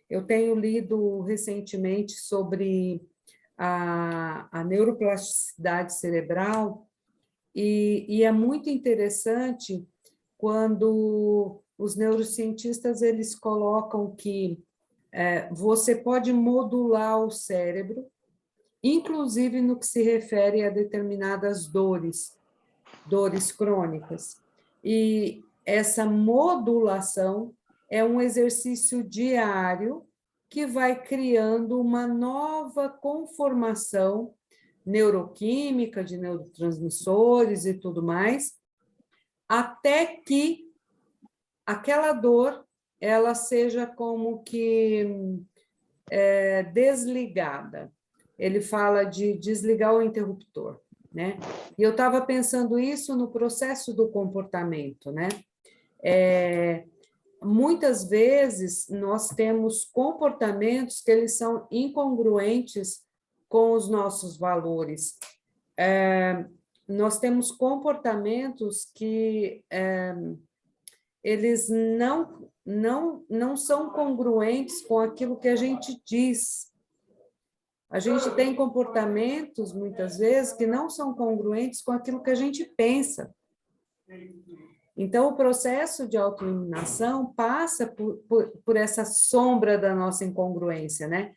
Speaker 4: eu tenho lido recentemente sobre a neuroplasticidade cerebral e é muito interessante quando os neurocientistas eles colocam que você pode modular o cérebro, inclusive no que se refere a determinadas dores crônicas. E essa modulação é um exercício diário que vai criando uma nova conformação neuroquímica, de neurotransmissores e tudo mais, até que aquela dor ela seja como que desligada. Ele fala de desligar o interruptor, né? E eu estava pensando isso no processo do comportamento, né? Muitas vezes nós temos comportamentos que eles são incongruentes com os nossos valores. nós temos comportamentos que eles não são congruentes com aquilo que a gente diz. A gente tem comportamentos, muitas vezes, que não são congruentes com aquilo que a gente pensa. Então, o processo de autoiluminação passa por essa sombra da nossa incongruência, né?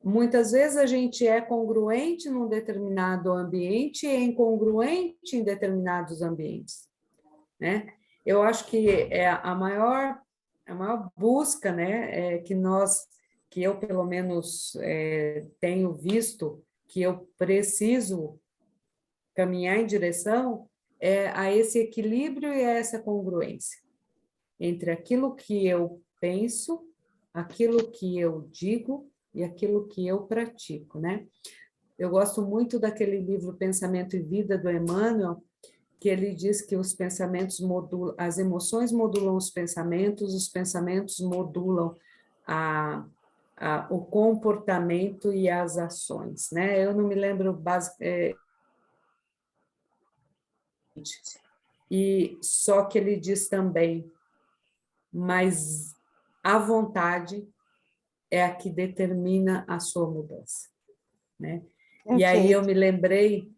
Speaker 4: Muitas vezes a gente é congruente num determinado ambiente e incongruente em determinados ambientes, né? Eu acho que é a maior busca, né, que eu pelo menos tenho visto que eu preciso caminhar em direção a esse equilíbrio e a essa congruência entre aquilo que eu penso, aquilo que eu digo e aquilo que eu pratico, né? Eu gosto muito daquele livro Pensamento e Vida, do Emmanuel, que ele diz que os pensamentos modulam, as emoções modulam os pensamentos modulam o comportamento e as ações, né? Eu não me lembro e só que ele diz também, mas a vontade é a que determina a sua mudança, né? E aí eu me lembrei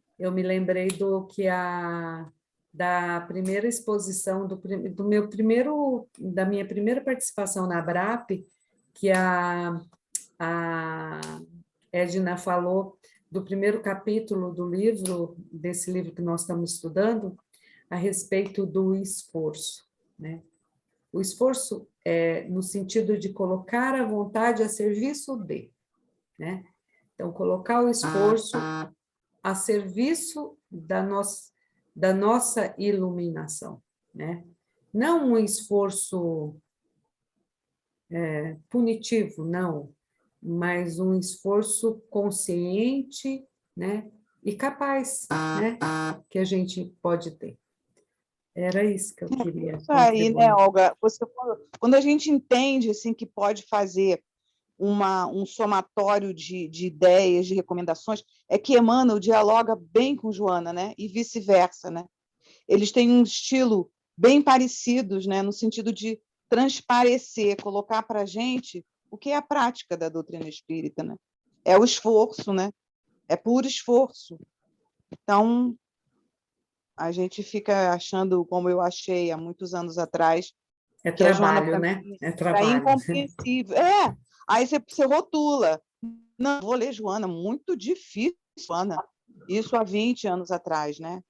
Speaker 4: da primeira exposição da minha primeira participação na ABRAP, que a Edna falou do primeiro capítulo desse livro que nós estamos estudando, a respeito do esforço, né? O esforço é no sentido de colocar a vontade a serviço de, né? Então, colocar o esforço a serviço da nossa iluminação, né? Não um esforço punitivo, não, mas um esforço consciente, né? E capaz, né? Que a gente pode ter. Era isso que eu queria
Speaker 3: Isso aí, né,
Speaker 4: contribuir.
Speaker 3: Olga? Quando a gente entende assim, que pode fazer um somatório de ideias, de recomendações, é que Emmanuel dialoga bem com Joana, né? E vice-versa, né? Eles têm um estilo bem parecidos, né? No sentido de transparecer, colocar para a gente o que é a prática da doutrina espírita, né? É o esforço, né? É puro esforço. Então, a gente fica achando, como eu achei há muitos anos atrás,
Speaker 4: É
Speaker 3: que a Joana,
Speaker 4: trabalho,
Speaker 3: para
Speaker 4: né?
Speaker 3: mim,
Speaker 4: É
Speaker 3: era
Speaker 4: trabalho.
Speaker 3: incompreensível. Aí você rotula. Não, vou ler Joana, muito difícil, Joana. Isso há 20 anos atrás, né?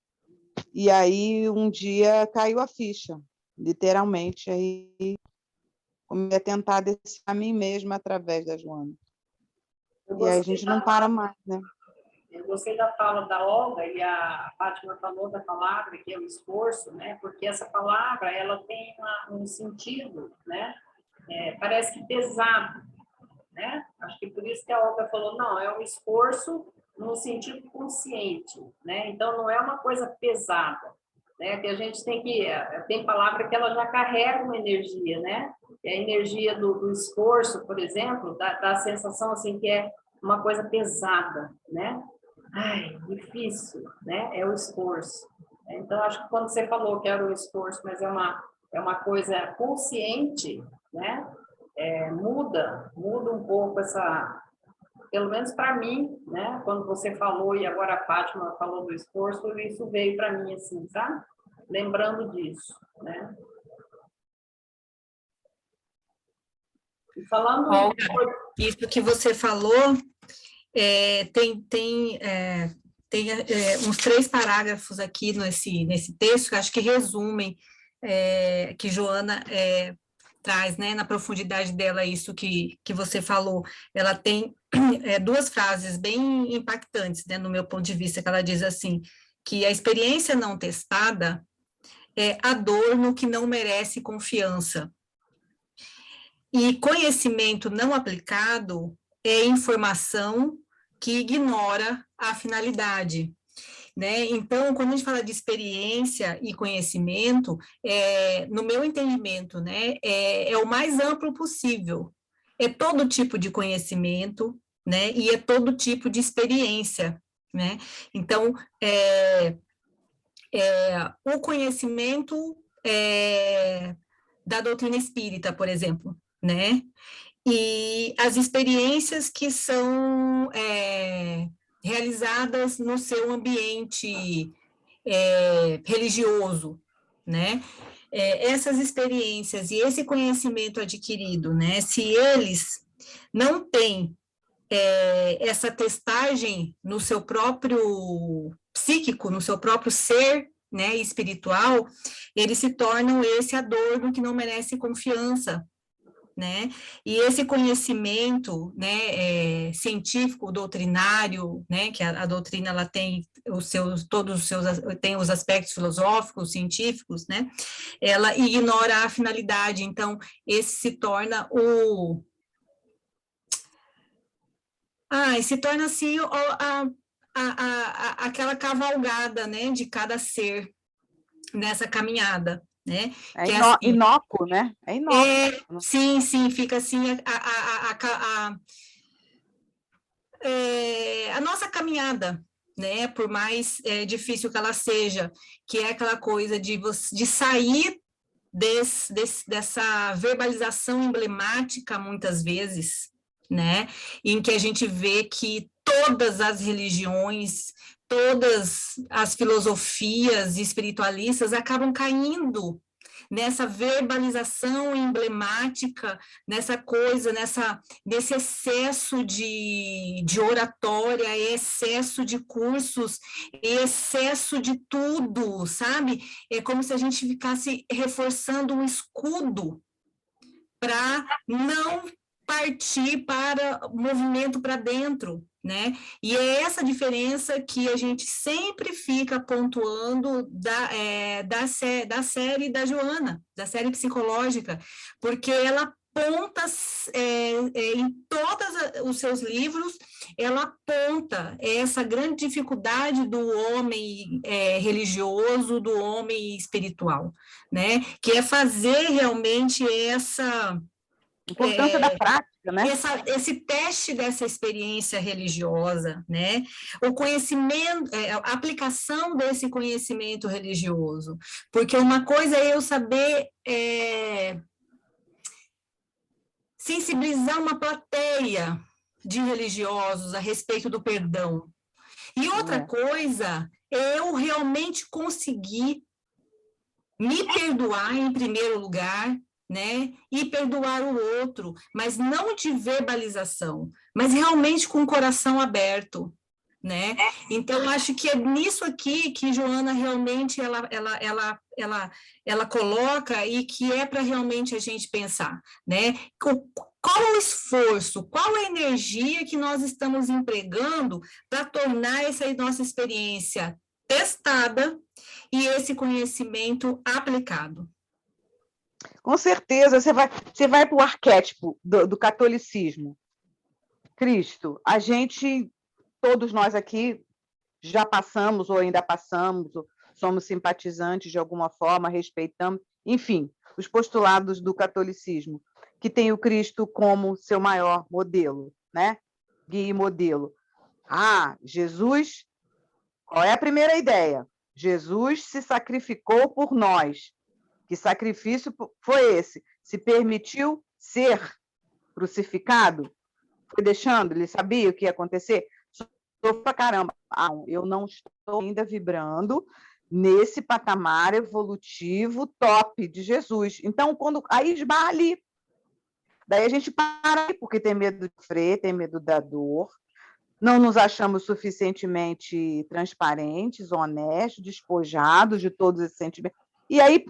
Speaker 3: E aí, um dia, caiu a ficha, literalmente. Aí, comecei a tentar descer a mim mesma através da Joana. E aí a gente não para mais, né?
Speaker 1: Eu gostei da fala da Olga e a Fátima falou da palavra, que é o esforço, né? Porque essa palavra, ela tem um sentido, né? Parece que pesado, né? Acho que por isso que a Olga falou, não, é um esforço no sentido consciente, né? Então, não é uma coisa pesada, né? Que a gente tem palavra que ela já carrega uma energia, né? E a energia do esforço, por exemplo, dá a sensação, assim, que é uma coisa pesada, né? Ai, difícil, né? É o esforço. Então, acho que quando você falou que era o esforço, mas é uma coisa consciente, né? Muda um pouco pelo menos para mim, né? Quando você falou e agora a Fátima falou do esforço, isso veio para mim assim, sabe? Lembrando disso, né? E falando
Speaker 5: Olga, isso que você falou, tem uns 3 parágrafos aqui nesse texto que acho que resumem que Joana traz, né, na profundidade dela isso que você falou. Ela tem 2 frases bem impactantes, né, no meu ponto de vista, que ela diz assim, que a experiência não testada é a dor no que não merece confiança. E conhecimento não aplicado é informação que ignora a finalidade, né? Então, quando a gente fala de experiência e conhecimento, no meu entendimento, né, é o mais amplo possível. É todo tipo de conhecimento, né, e é todo tipo de experiência, né? Então, o conhecimento da doutrina espírita, por exemplo, né? E as experiências que são realizadas no seu ambiente religioso, né? Essas experiências e esse conhecimento adquirido, né? Se eles não têm essa testagem no seu próprio psíquico, no seu próprio ser, né, espiritual, eles se tornam esse adorno que não merece confiança, né? E esse conhecimento, né, científico, doutrinário, né, que a doutrina ela tem todos os seus tem os aspectos filosóficos, científicos, né? Ela ignora a finalidade. Então, esse se torna se torna assim aquela cavalgada, né, de cada ser nessa caminhada, né?
Speaker 6: É
Speaker 5: Que é assim,
Speaker 6: inócuo, né? É inócuo.
Speaker 5: Sim, fica assim a nossa caminhada, né? Por mais difícil que ela seja, que é aquela coisa de sair dessa verbalização emblemática, muitas vezes, né? Em que a gente vê que todas as religiões, todas as filosofias espiritualistas acabam caindo nessa verbalização emblemática, nessa coisa, nesse excesso de oratória, excesso de cursos, excesso de tudo, sabe? É como se a gente ficasse reforçando um escudo para não partir para o movimento para dentro, né? E é essa diferença que a gente sempre fica pontuando da série da Joana, da série psicológica, porque ela aponta em todos os seus livros, ela aponta essa grande dificuldade do homem religioso, do homem espiritual, né? Que é fazer realmente essa
Speaker 6: importância da prática, né?
Speaker 5: Esse teste dessa experiência religiosa, né? O conhecimento, a aplicação desse conhecimento religioso, porque uma coisa é eu saber sensibilizar uma plateia de religiosos a respeito do perdão, e outra coisa é eu realmente conseguir me perdoar em primeiro lugar, né? E perdoar o outro, mas não de verbalização, mas realmente com o coração aberto, né? Então, acho que é nisso aqui que Joana realmente ela coloca e que é para realmente a gente pensar, né? Qual o esforço, qual a energia que nós estamos empregando para tornar essa nossa experiência testada e esse conhecimento aplicado?
Speaker 6: Com certeza, você vai para o arquétipo do catolicismo. Cristo, todos nós aqui já passamos ou ainda passamos, ou somos simpatizantes de alguma forma, respeitamos, enfim, os postulados do catolicismo, que tem o Cristo como seu maior modelo, né? Guia e modelo. Jesus, qual é a primeira ideia? Jesus se sacrificou por nós. Que sacrifício foi esse? Se permitiu ser crucificado? Foi deixando? Ele sabia o que ia acontecer? Sofreu pra caramba. Eu não estou ainda vibrando nesse patamar evolutivo top de Jesus. Então, aí esbarra ali. Daí a gente para, porque tem medo de sofrer, tem medo da dor, não nos achamos suficientemente transparentes, honestos, despojados de todos esses sentimentos. E aí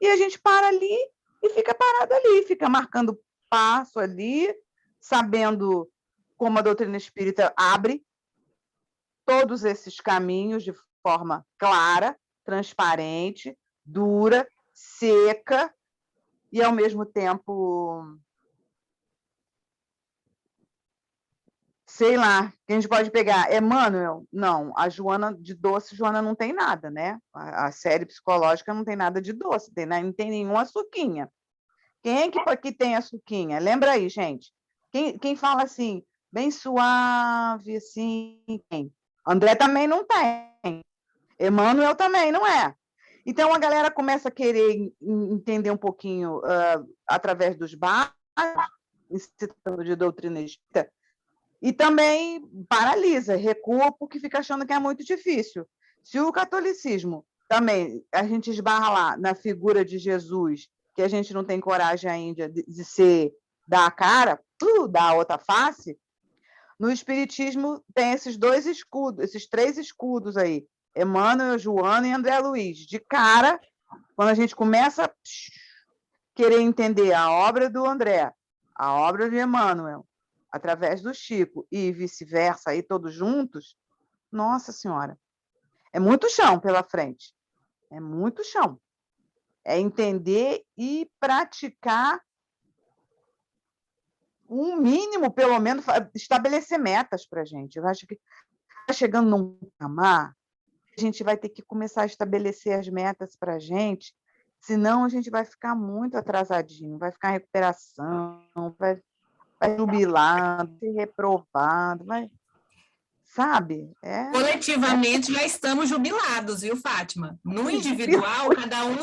Speaker 6: e a gente para ali e fica parado ali, fica marcando passo ali, sabendo como a doutrina espírita abre todos esses caminhos de forma clara, transparente, dura, seca e, ao mesmo tempo, sei lá, que a gente pode pegar. Emmanuel? Não, a Joana de doce, Joana não tem nada, né? A série psicológica não tem nada de doce, não tem nenhuma açuquinha. Quem é que tem açuquinha? Lembra aí, gente. Quem fala assim, bem suave, assim, quem? André também não tem. Emmanuel também, não é? Então, a galera começa a querer entender um pouquinho através dos bairros, citando de doutrina espírita, e também paralisa, recua, porque fica achando que é muito difícil. Se o catolicismo também, a gente esbarra lá na figura de Jesus, que a gente não tem coragem ainda de ser, dar a cara, dar a outra face, no espiritismo tem esses 2 escudos, esses 3 escudos aí, Emmanuel, Joana e André Luiz. De cara, quando a gente começa a querer entender a obra do André, a obra de Emmanuel, através do Chico, e vice-versa, aí todos juntos, nossa Senhora, é muito chão pela frente. É muito chão. É entender e praticar um mínimo, pelo menos, estabelecer metas para a gente. Eu acho que está chegando num patamar, a gente vai ter que começar a estabelecer as metas para a gente, senão a gente vai ficar muito atrasadinho, vai ficar em recuperação, vai jubilado, ser reprovado, vai... Sabe?
Speaker 5: Coletivamente já estamos jubilados, viu, Fátima? No individual, cada um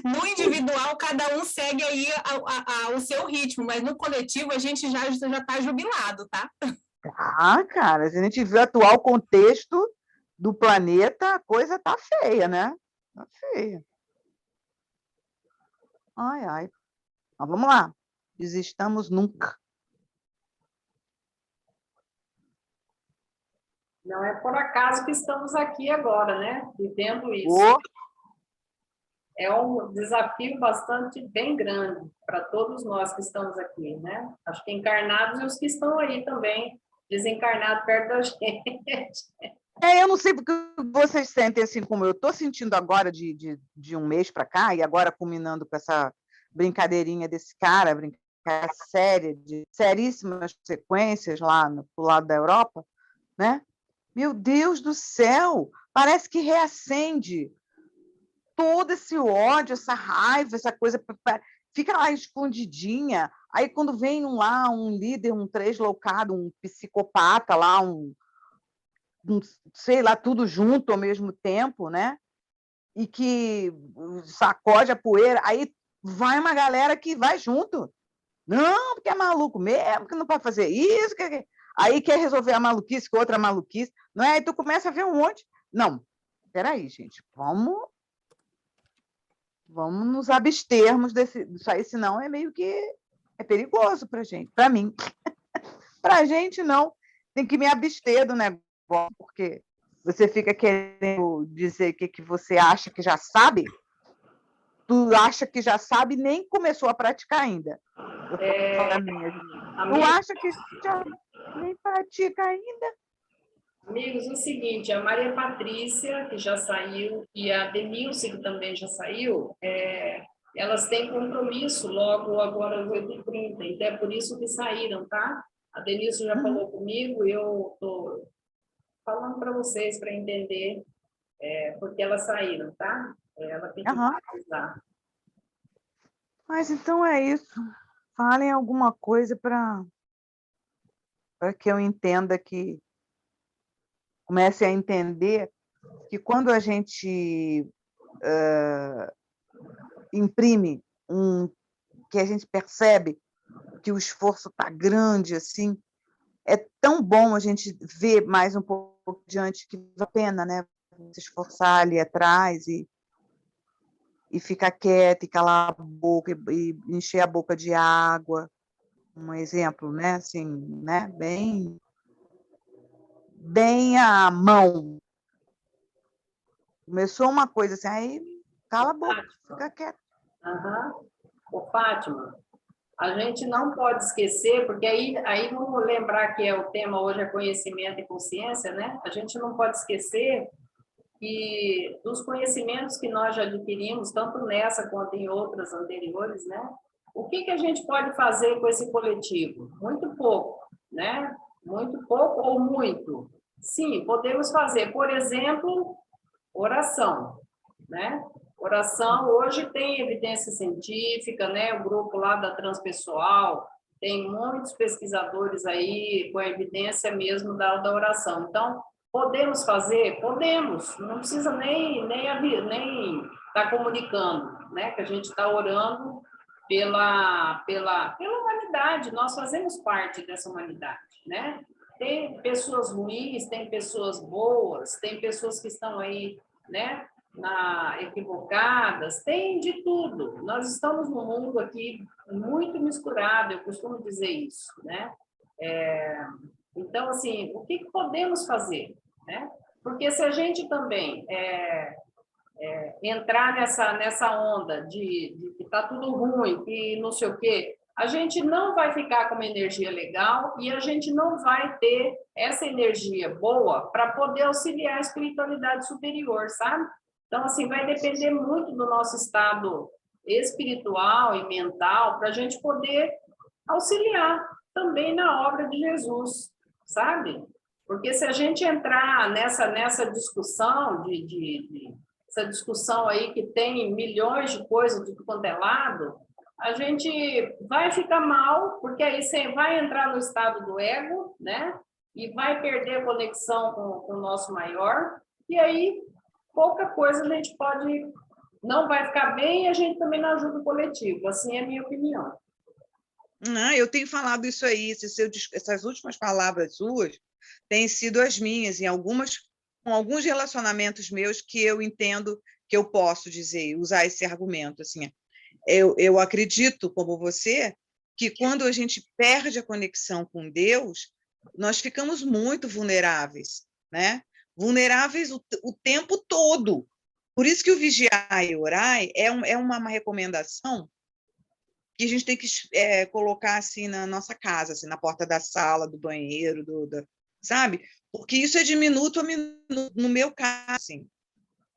Speaker 5: no individual, cada um segue aí o seu ritmo, mas no coletivo a gente já está jubilado, tá?
Speaker 6: Ah, cara, se a gente vê o atual contexto do planeta, a coisa tá feia, né? Tá feia. Ai, ai. Mas vamos lá. Desistamos nunca.
Speaker 1: Não é por acaso que estamos aqui agora, né? Vivendo isso.
Speaker 6: Oh.
Speaker 1: É um desafio bastante bem grande para todos nós que estamos aqui, né? Acho que encarnados e os que estão aí também, desencarnados perto da gente.
Speaker 6: Eu não sei porque vocês sentem assim como eu estou sentindo agora de um mês para cá, e agora culminando com essa brincadeirinha desse cara, brincadeira séria, de seríssimas sequências lá no lado da Europa, né? Meu Deus do céu! Parece que reacende todo esse ódio, essa raiva, essa coisa, fica lá escondidinha. Aí, quando vem lá um líder, um translocado, um psicopata lá, sei lá, tudo junto ao mesmo tempo, né? E que sacode a poeira, aí vai uma galera que vai junto. Não, porque é maluco mesmo, que não pode fazer isso, aí quer resolver a maluquice com outra maluquice, não é? Aí tu começa a ver um monte. Não, peraí, gente, vamos nos abstermos disso aí, senão é meio que é perigoso para gente, para mim. Para a gente, não. Tem que me abster do negócio, porque você fica querendo dizer que você acha que já sabe, tu acha que já sabe e nem começou a praticar ainda. Tu acha que já nem pratica ainda?
Speaker 1: Amigos, o seguinte, a Maria Patrícia, que já saiu, e a Denilce, que também já saiu, elas têm compromisso logo agora às 8h30, então é por isso que saíram, tá? A Denilce já falou comigo, eu estou falando para vocês para entender porque elas saíram, tá? Ela tem que precisar.
Speaker 6: Mas então é isso. Falem alguma coisa para que eu entenda que comece a entender que quando a gente imprime que a gente percebe que o esforço está grande, assim, é tão bom a gente ver mais um pouco diante que vale a pena, né? Se esforçar ali atrás e ficar quieto e calar a boca e encher a boca de água. Um exemplo, né? Assim, né? Bem à mão. Começou uma coisa assim, aí cala a boca, fica quieto.
Speaker 1: Ô, Fátima, a gente não pode esquecer, porque aí vamos lembrar que o tema hoje é conhecimento e consciência, né? A gente não pode esquecer que dos conhecimentos que nós já adquirimos, tanto nessa quanto em outras anteriores, né? O que a gente pode fazer com esse coletivo? Muito pouco, né? Muito pouco ou muito? Sim, podemos fazer, por exemplo, oração, né? Oração hoje tem evidência científica, né? O grupo lá da Transpessoal tem muitos pesquisadores aí com a evidência mesmo da oração. Então, Podemos fazer? Podemos. Não precisa nem estar comunicando, né? Que a gente está orando pela humanidade. Nós fazemos parte dessa humanidade, né? Tem pessoas ruins, tem pessoas boas, tem pessoas que estão aí, né? Equivocadas, tem de tudo. Nós estamos num mundo aqui muito misturado, eu costumo dizer isso, né? Então, assim, o que podemos fazer, né? Porque se a gente também entrar nessa onda de que está tudo ruim, que não sei o quê, a gente não vai ficar com uma energia legal e a gente não vai ter essa energia boa para poder auxiliar a espiritualidade superior, sabe? Então, assim, vai depender muito do nosso estado espiritual e mental para a gente poder auxiliar também na obra de Jesus, sabe? Porque se a gente entrar nessa discussão essa discussão aí que tem milhões de coisas de quanto é lado, a gente vai ficar mal, porque aí você vai entrar no estado do ego, né? E vai perder a conexão com o nosso maior, e aí pouca coisa a gente não vai ficar bem e a gente também não ajuda o coletivo. Assim é a minha opinião.
Speaker 3: Eu tenho falado isso aí, essas últimas palavras suas têm sido as minhas, com alguns relacionamentos meus que eu entendo que eu posso dizer, usar esse argumento. Assim, eu acredito, como você, que quando a gente perde a conexão com Deus, nós ficamos muito vulneráveis, né? Vulneráveis o tempo todo. Por isso que o vigiar e orar é uma recomendação que a gente tem que colocar assim na nossa casa, assim, na porta da sala, do banheiro, sabe? Porque isso é de minuto a minuto, no meu caso, assim.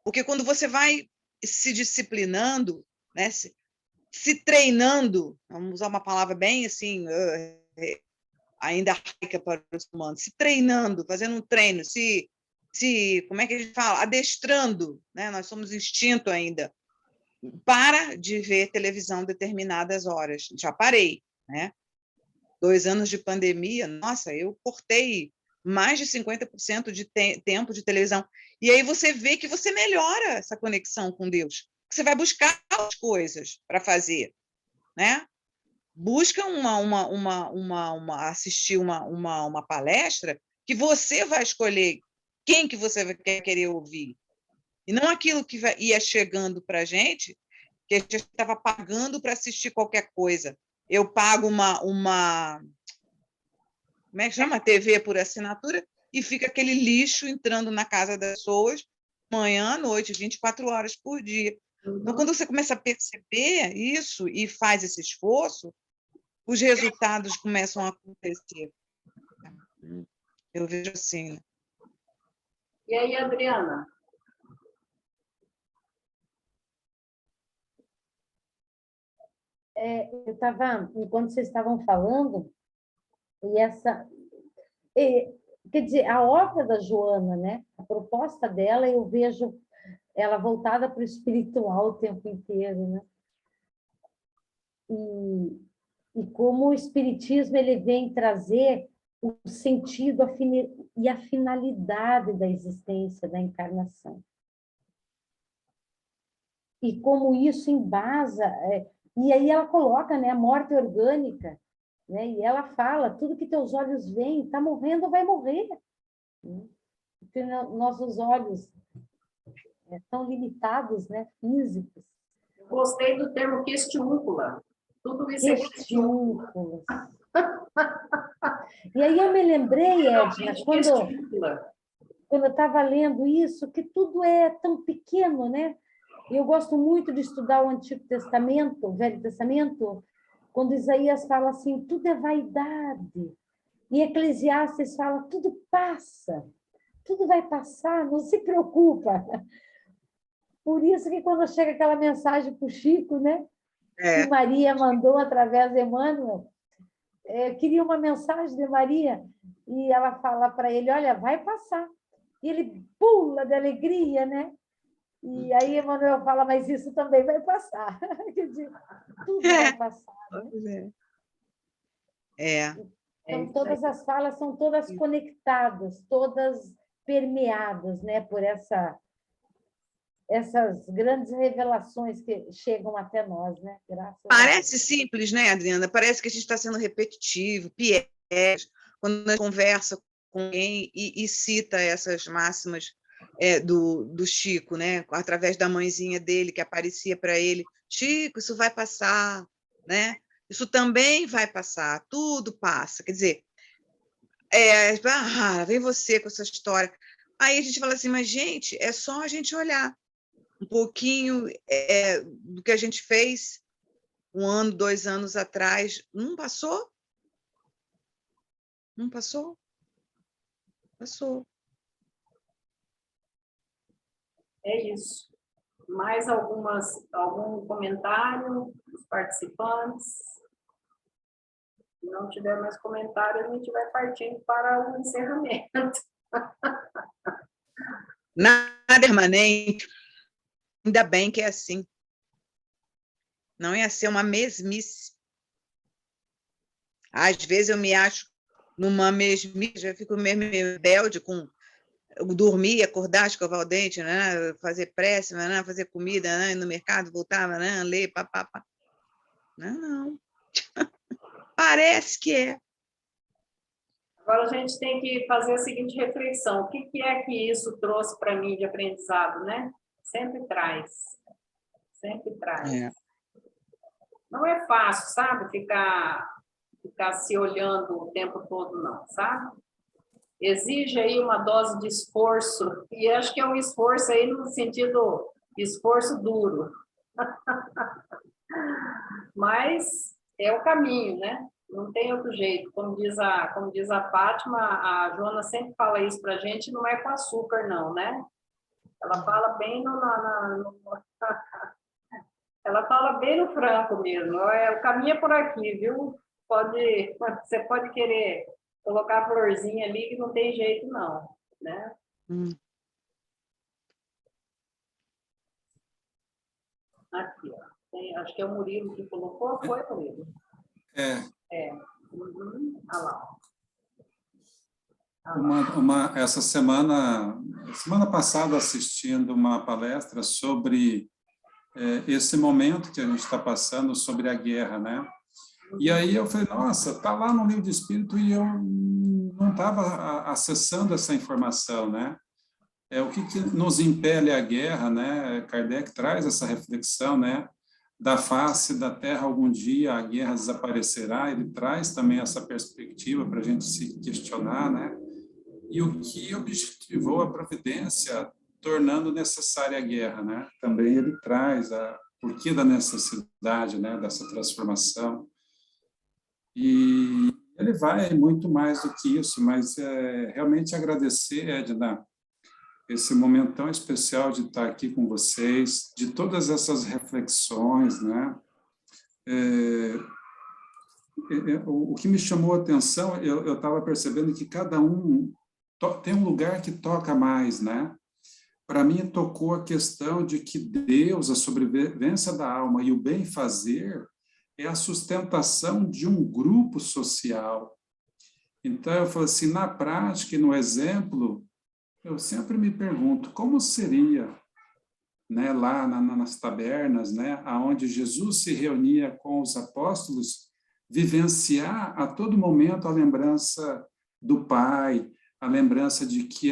Speaker 3: Porque quando você vai se disciplinando, né, se treinando, vamos usar uma palavra bem assim, ainda arcaica para os humanos, se treinando, fazendo um treino, como é que a gente fala? Adestrando, né? Nós somos instinto ainda. Para de ver televisão determinadas horas. Já parei, né? 2 anos de pandemia, nossa, eu cortei mais de 50% de tempo de televisão. E aí você vê que você melhora essa conexão com Deus. Você vai buscar as coisas para fazer, né? Busca assistir uma palestra que você vai escolher quem que você vai querer ouvir. E não aquilo que ia chegando para a gente, que a gente estava pagando para assistir qualquer coisa. Eu pago como é que chama? TV por assinatura, e fica aquele lixo entrando na casa das pessoas, manhã, à noite, 24 horas por dia. Então, quando você começa a perceber isso e faz esse esforço, os resultados começam a acontecer. Eu vejo assim. Né?
Speaker 1: E aí, Adriana?
Speaker 2: Eu estava, enquanto vocês estavam falando, quer dizer, a obra da Joana, né? A proposta dela, eu vejo ela voltada para o espiritual o tempo inteiro, né? E como o espiritismo ele vem trazer o sentido e a finalidade da existência, da encarnação. E como isso embasa, e aí ela coloca, né, a morte orgânica, né, e ela fala, tudo que teus olhos veem, está morrendo, vai morrer. Porque nossos olhos são limitados, né, físicos.
Speaker 1: Gostei do termo questiúncula. Tudo isso é questiúncula.
Speaker 2: E aí eu me lembrei, Edna, quando eu estava lendo isso, que tudo é tão pequeno, né? Eu gosto muito de estudar o Antigo Testamento, o Velho Testamento, quando Isaías fala assim, tudo é vaidade. E Eclesiastes fala, tudo passa, tudo vai passar, não se preocupa. Por isso que quando chega aquela mensagem para o Chico, né? Que Maria mandou através de Emmanuel, queria uma mensagem de Maria, e ela fala para ele, olha, vai passar. E ele pula de alegria, né? E aí Emmanuel fala, mas isso também vai passar. Quer dizer, tudo vai passar. Né? Então, todas as falas são todas conectadas, todas permeados, né, por essas grandes revelações que chegam até nós, né? Graças a Deus.
Speaker 3: Parece simples, né, Adriana? Parece que a gente está sendo repetitivo, piegas, quando a gente conversa com alguém e cita essas máximas do Chico, né? Através da mãezinha dele, que aparecia para ele: Chico, isso vai passar, né? Isso também vai passar, tudo passa. Quer dizer, vem você com essa história. Aí a gente fala assim, mas, gente, é só a gente olhar um pouquinho do que a gente fez 1 ano, 2 anos atrás. Não passou? Não passou? Passou.
Speaker 1: É isso. Mais algum comentário dos participantes? Se não tiver mais comentário, a gente vai partindo para o encerramento.
Speaker 3: Nada permanente. Ainda bem que é assim. Não ia ser uma mesmice. Às vezes eu me acho numa mesmice, já fico meio rebelde com dormir, acordar, escovar o dente, né? Fazer prece, né? Fazer comida, né? Ir no mercado, voltar, né? Ler, papapá. Não. Parece que é.
Speaker 1: Agora a gente tem que fazer a seguinte reflexão: o que é que isso trouxe para mim de aprendizado, né? Sempre traz. Sempre traz. Não é fácil, sabe? Ficar se olhando o tempo todo, não, sabe? Exige aí uma dose de esforço, e acho que é um esforço aí no sentido esforço duro. Mas é o caminho, né? Não tem outro jeito. Como diz a Fátima, a Joana sempre fala isso para a gente, não é com açúcar, não, né? Ela fala bem ela fala bem no franco mesmo. O caminho é por aqui, viu? Você pode querer colocar a florzinha ali que não tem jeito, não, né? Aqui, ó. Acho que é o Murilo que colocou, foi, Murilo? Olha lá.
Speaker 7: Essa semana passada, assistindo uma palestra sobre esse momento que a gente está passando, sobre a guerra, né? E aí eu falei, nossa, está lá no Livro do Espírito e eu não estava acessando essa informação, né? O que nos impele à guerra, né? Kardec traz essa reflexão, né? Da face da Terra, algum dia a guerra desaparecerá. Ele traz também essa perspectiva para a gente se questionar, né? E o que objetivou a providência, tornando necessária a guerra, né? Também ele traz a porquê da necessidade, né? Dessa transformação. E ele vai muito mais do que isso, mas realmente agradecer, Edna, esse momento tão especial de estar aqui com vocês, de todas essas reflexões, né? O que me chamou a atenção, eu estava percebendo que cada um tem um lugar que toca mais, né? Para mim, tocou a questão de que Deus, a sobrevivência da alma e o bem-fazer é a sustentação de um grupo social. Então, eu falo assim, na prática e no exemplo, eu sempre me pergunto como seria, né, lá nas tabernas, né, onde Jesus se reunia com os apóstolos, vivenciar a todo momento a lembrança do Pai, a lembrança de que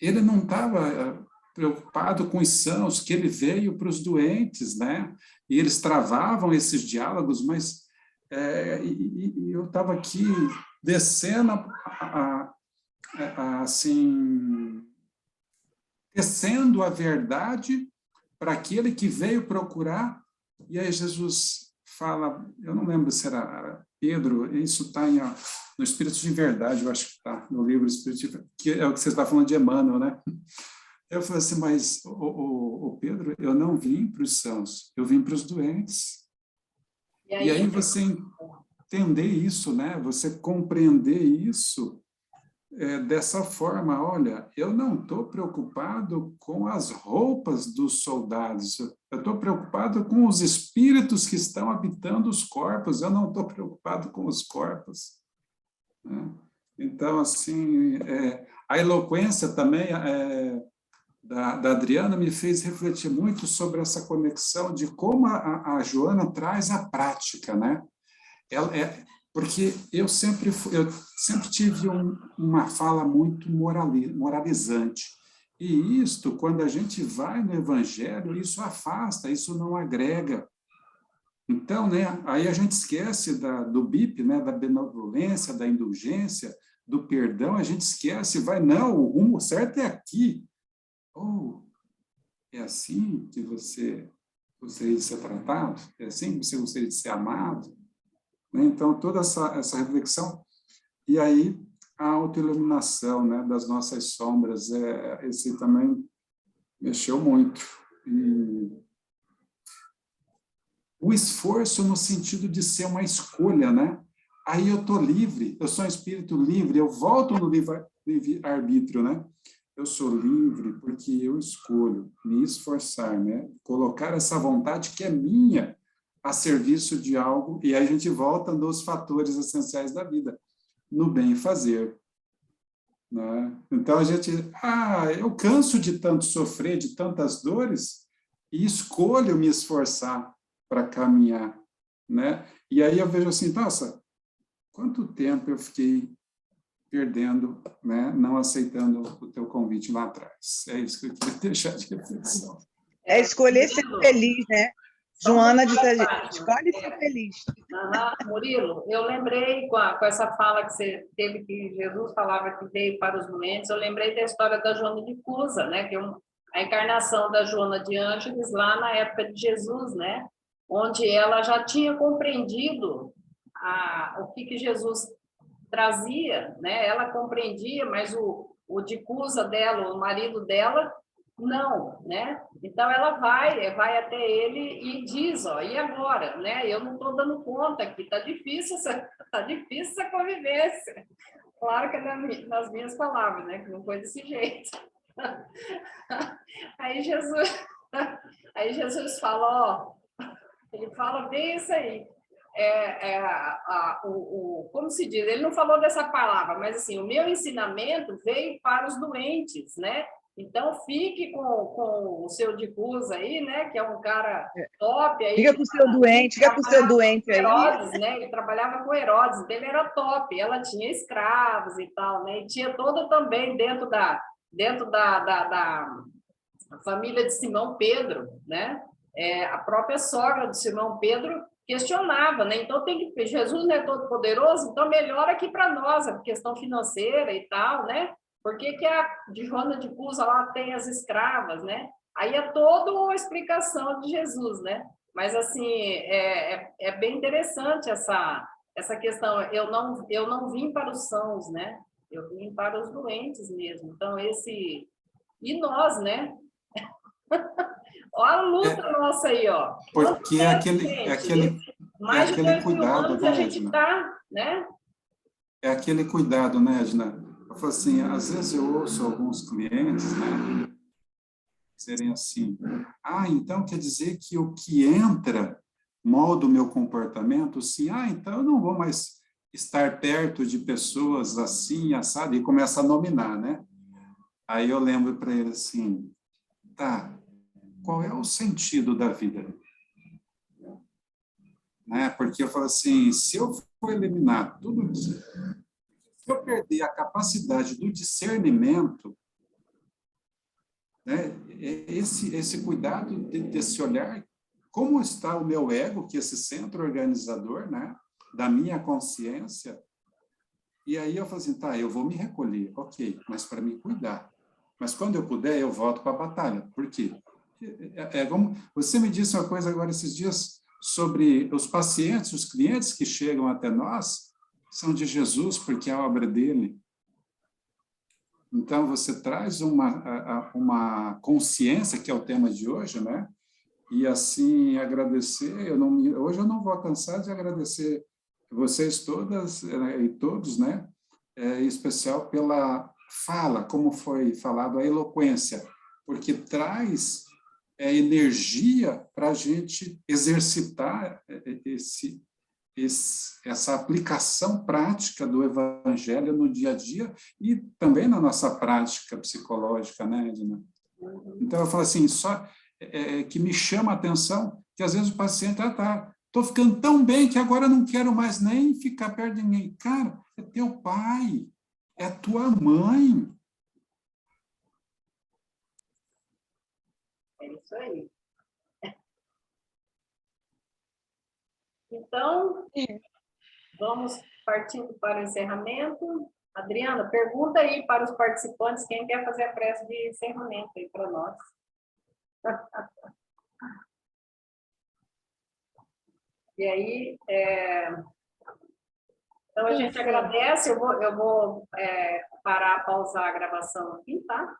Speaker 7: ele não estava preocupado com os sãos, que ele veio para os doentes, né? E eles travavam esses diálogos, mas eu estava aqui descendo, assim, tecendo a verdade para aquele que veio procurar. E aí Jesus fala, eu não lembro se era Pedro, isso está no Espírito de Verdade, eu acho que está no livro Espírito de Verdade, que é o que você está falando de Emmanuel, né? Eu falei assim, mas, o Pedro, eu não vim para os sãos, eu vim para os doentes. E aí você entender isso, né? Você compreender isso dessa forma, olha, eu não estou preocupado com as roupas dos soldados, eu estou preocupado com os espíritos que estão habitando os corpos, eu não estou preocupado com os corpos. Né? Então, assim, a eloquência também da Adriana me fez refletir muito sobre essa conexão de como a Joana traz a prática, né? Porque eu sempre tive uma fala muito moralizante. E isto, quando a gente vai no Evangelho, isso afasta, isso não agrega. Então, né, aí a gente esquece do BIP, né, da benevolência, da indulgência, do perdão, a gente esquece, não, o rumo certo é aqui. Ou é assim que você gostaria de ser tratado? É assim que você gostaria de ser amado? Né? Então, toda essa reflexão. E aí, a autoiluminação, né, das nossas sombras, esse também mexeu muito. E o esforço no sentido de ser uma escolha, né? Aí eu estou livre, eu sou um espírito livre, eu volto no livre-arbítrio, né? Eu sou livre porque eu escolho me esforçar, né? Colocar essa vontade que é minha a serviço de algo, e aí a gente volta nos fatores essenciais da vida, no bem fazer. Né? Então, eu canso de tanto sofrer, de tantas dores, e escolho me esforçar para caminhar. Né? E aí eu vejo assim, nossa, quanto tempo eu fiquei perdendo, né? Não aceitando o teu convite lá atrás. É isso que eu queria deixar de reflexão.
Speaker 3: É escolher ser feliz, né? Joana diz, escolhe ser feliz.
Speaker 1: Murilo, eu lembrei com essa fala que você teve, que Jesus falava que veio para os doentes, eu lembrei da história da Joana de Cusa, né? Que é a encarnação da Joana de Ângeles lá na época de Jesus, né? Onde ela já tinha compreendido o que Jesus trazia, né? Ela compreendia, mas o de Cusa dela, o marido dela, não, né? Então ela vai até ele e diz, e agora, né? Eu não estou dando conta aqui, tá difícil essa convivência. Claro que é nas minhas palavras, né? Que não foi desse jeito. Aí Jesus fala, ele fala bem isso aí. Como se diz, ele não falou dessa palavra, mas assim, o meu ensinamento veio para os doentes, né? Então, fique com o seu Dicusa aí, né? Que é um cara top. Aí,
Speaker 3: fica com o seu doente aí.
Speaker 1: Herodes, né? Ele trabalhava com Herodes, ele era top. Ela tinha escravos e tal, né? E tinha todo também dentro da família de Simão Pedro, né? A própria sogra de Simão Pedro questionava, né? Então Jesus não é todo poderoso, então melhora aqui para nós a questão financeira e tal, né? Por que a de Joana de Cusa lá tem as escravas, né? Aí é toda uma explicação de Jesus, né? Mas assim é bem interessante essa questão. Eu não vim para os sãos, né? Eu vim para os doentes mesmo. Então e nós, né? Olha a luta nossa aí, ó.
Speaker 7: Porque é aquele cuidado, né,
Speaker 1: a gente está, né?
Speaker 7: É aquele cuidado, né, Edna? Eu falo assim, às vezes eu ouço alguns clientes, né, dizerem assim, então quer dizer que o que entra molda o meu comportamento? Sim, então eu não vou mais estar perto de pessoas assim, assado, e começa a nominar, né? Aí eu lembro para ele assim, tá, qual é o sentido da vida? Né? Porque eu falo assim, se eu for eliminar tudo isso, se eu perder a capacidade do discernimento, né, esse cuidado desse olhar, como está o meu ego, que é esse centro organizador, né, da minha consciência, e aí eu falo assim, tá, eu vou me recolher, ok, mas para me cuidar. Mas quando eu puder, eu volto para a batalha. Por quê? Como você me disse uma coisa agora esses dias sobre os pacientes, os clientes que chegam até nós, são de Jesus, porque é a obra dele. Então, você traz uma consciência, que é o tema de hoje, né? E assim, agradecer, hoje eu não vou cansar de agradecer vocês todas e todos, né? Em especial pela fala, como foi falado, a eloquência, porque traz energia para a gente exercitar essa aplicação prática do evangelho no dia a dia e também na nossa prática psicológica, né, Edna? Então, eu falo assim, só que me chama a atenção que, às vezes, o paciente, estou ficando tão bem que agora não quero mais nem ficar perto de ninguém. Cara, é teu pai, é tua mãe.
Speaker 1: É isso aí. Então, vamos partindo para o encerramento. Adriana, pergunta aí para os participantes quem quer fazer a prece de encerramento aí para nós. E aí, então a gente agradece, eu vou parar, pausar a gravação aqui, tá?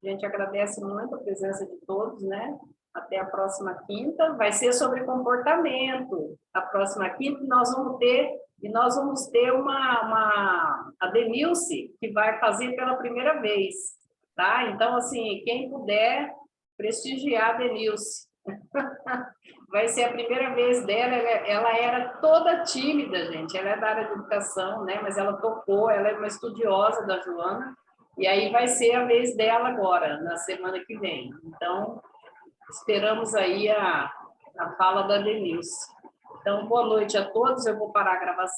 Speaker 1: A gente agradece muito a presença de todos, né? Até a próxima quinta, vai ser sobre comportamento. A próxima quinta nós vamos ter a Denilce, que vai fazer pela primeira vez, tá? Então, assim, quem puder prestigiar a Denilce. Vai ser a primeira vez dela, ela era toda tímida, gente, ela é da área de educação, né? Mas ela topou, ela é uma estudiosa da Joana, e aí vai ser a vez dela agora, na semana que vem. Então, esperamos aí a fala da Denilce. Então, boa noite a todos, eu vou parar a gravação.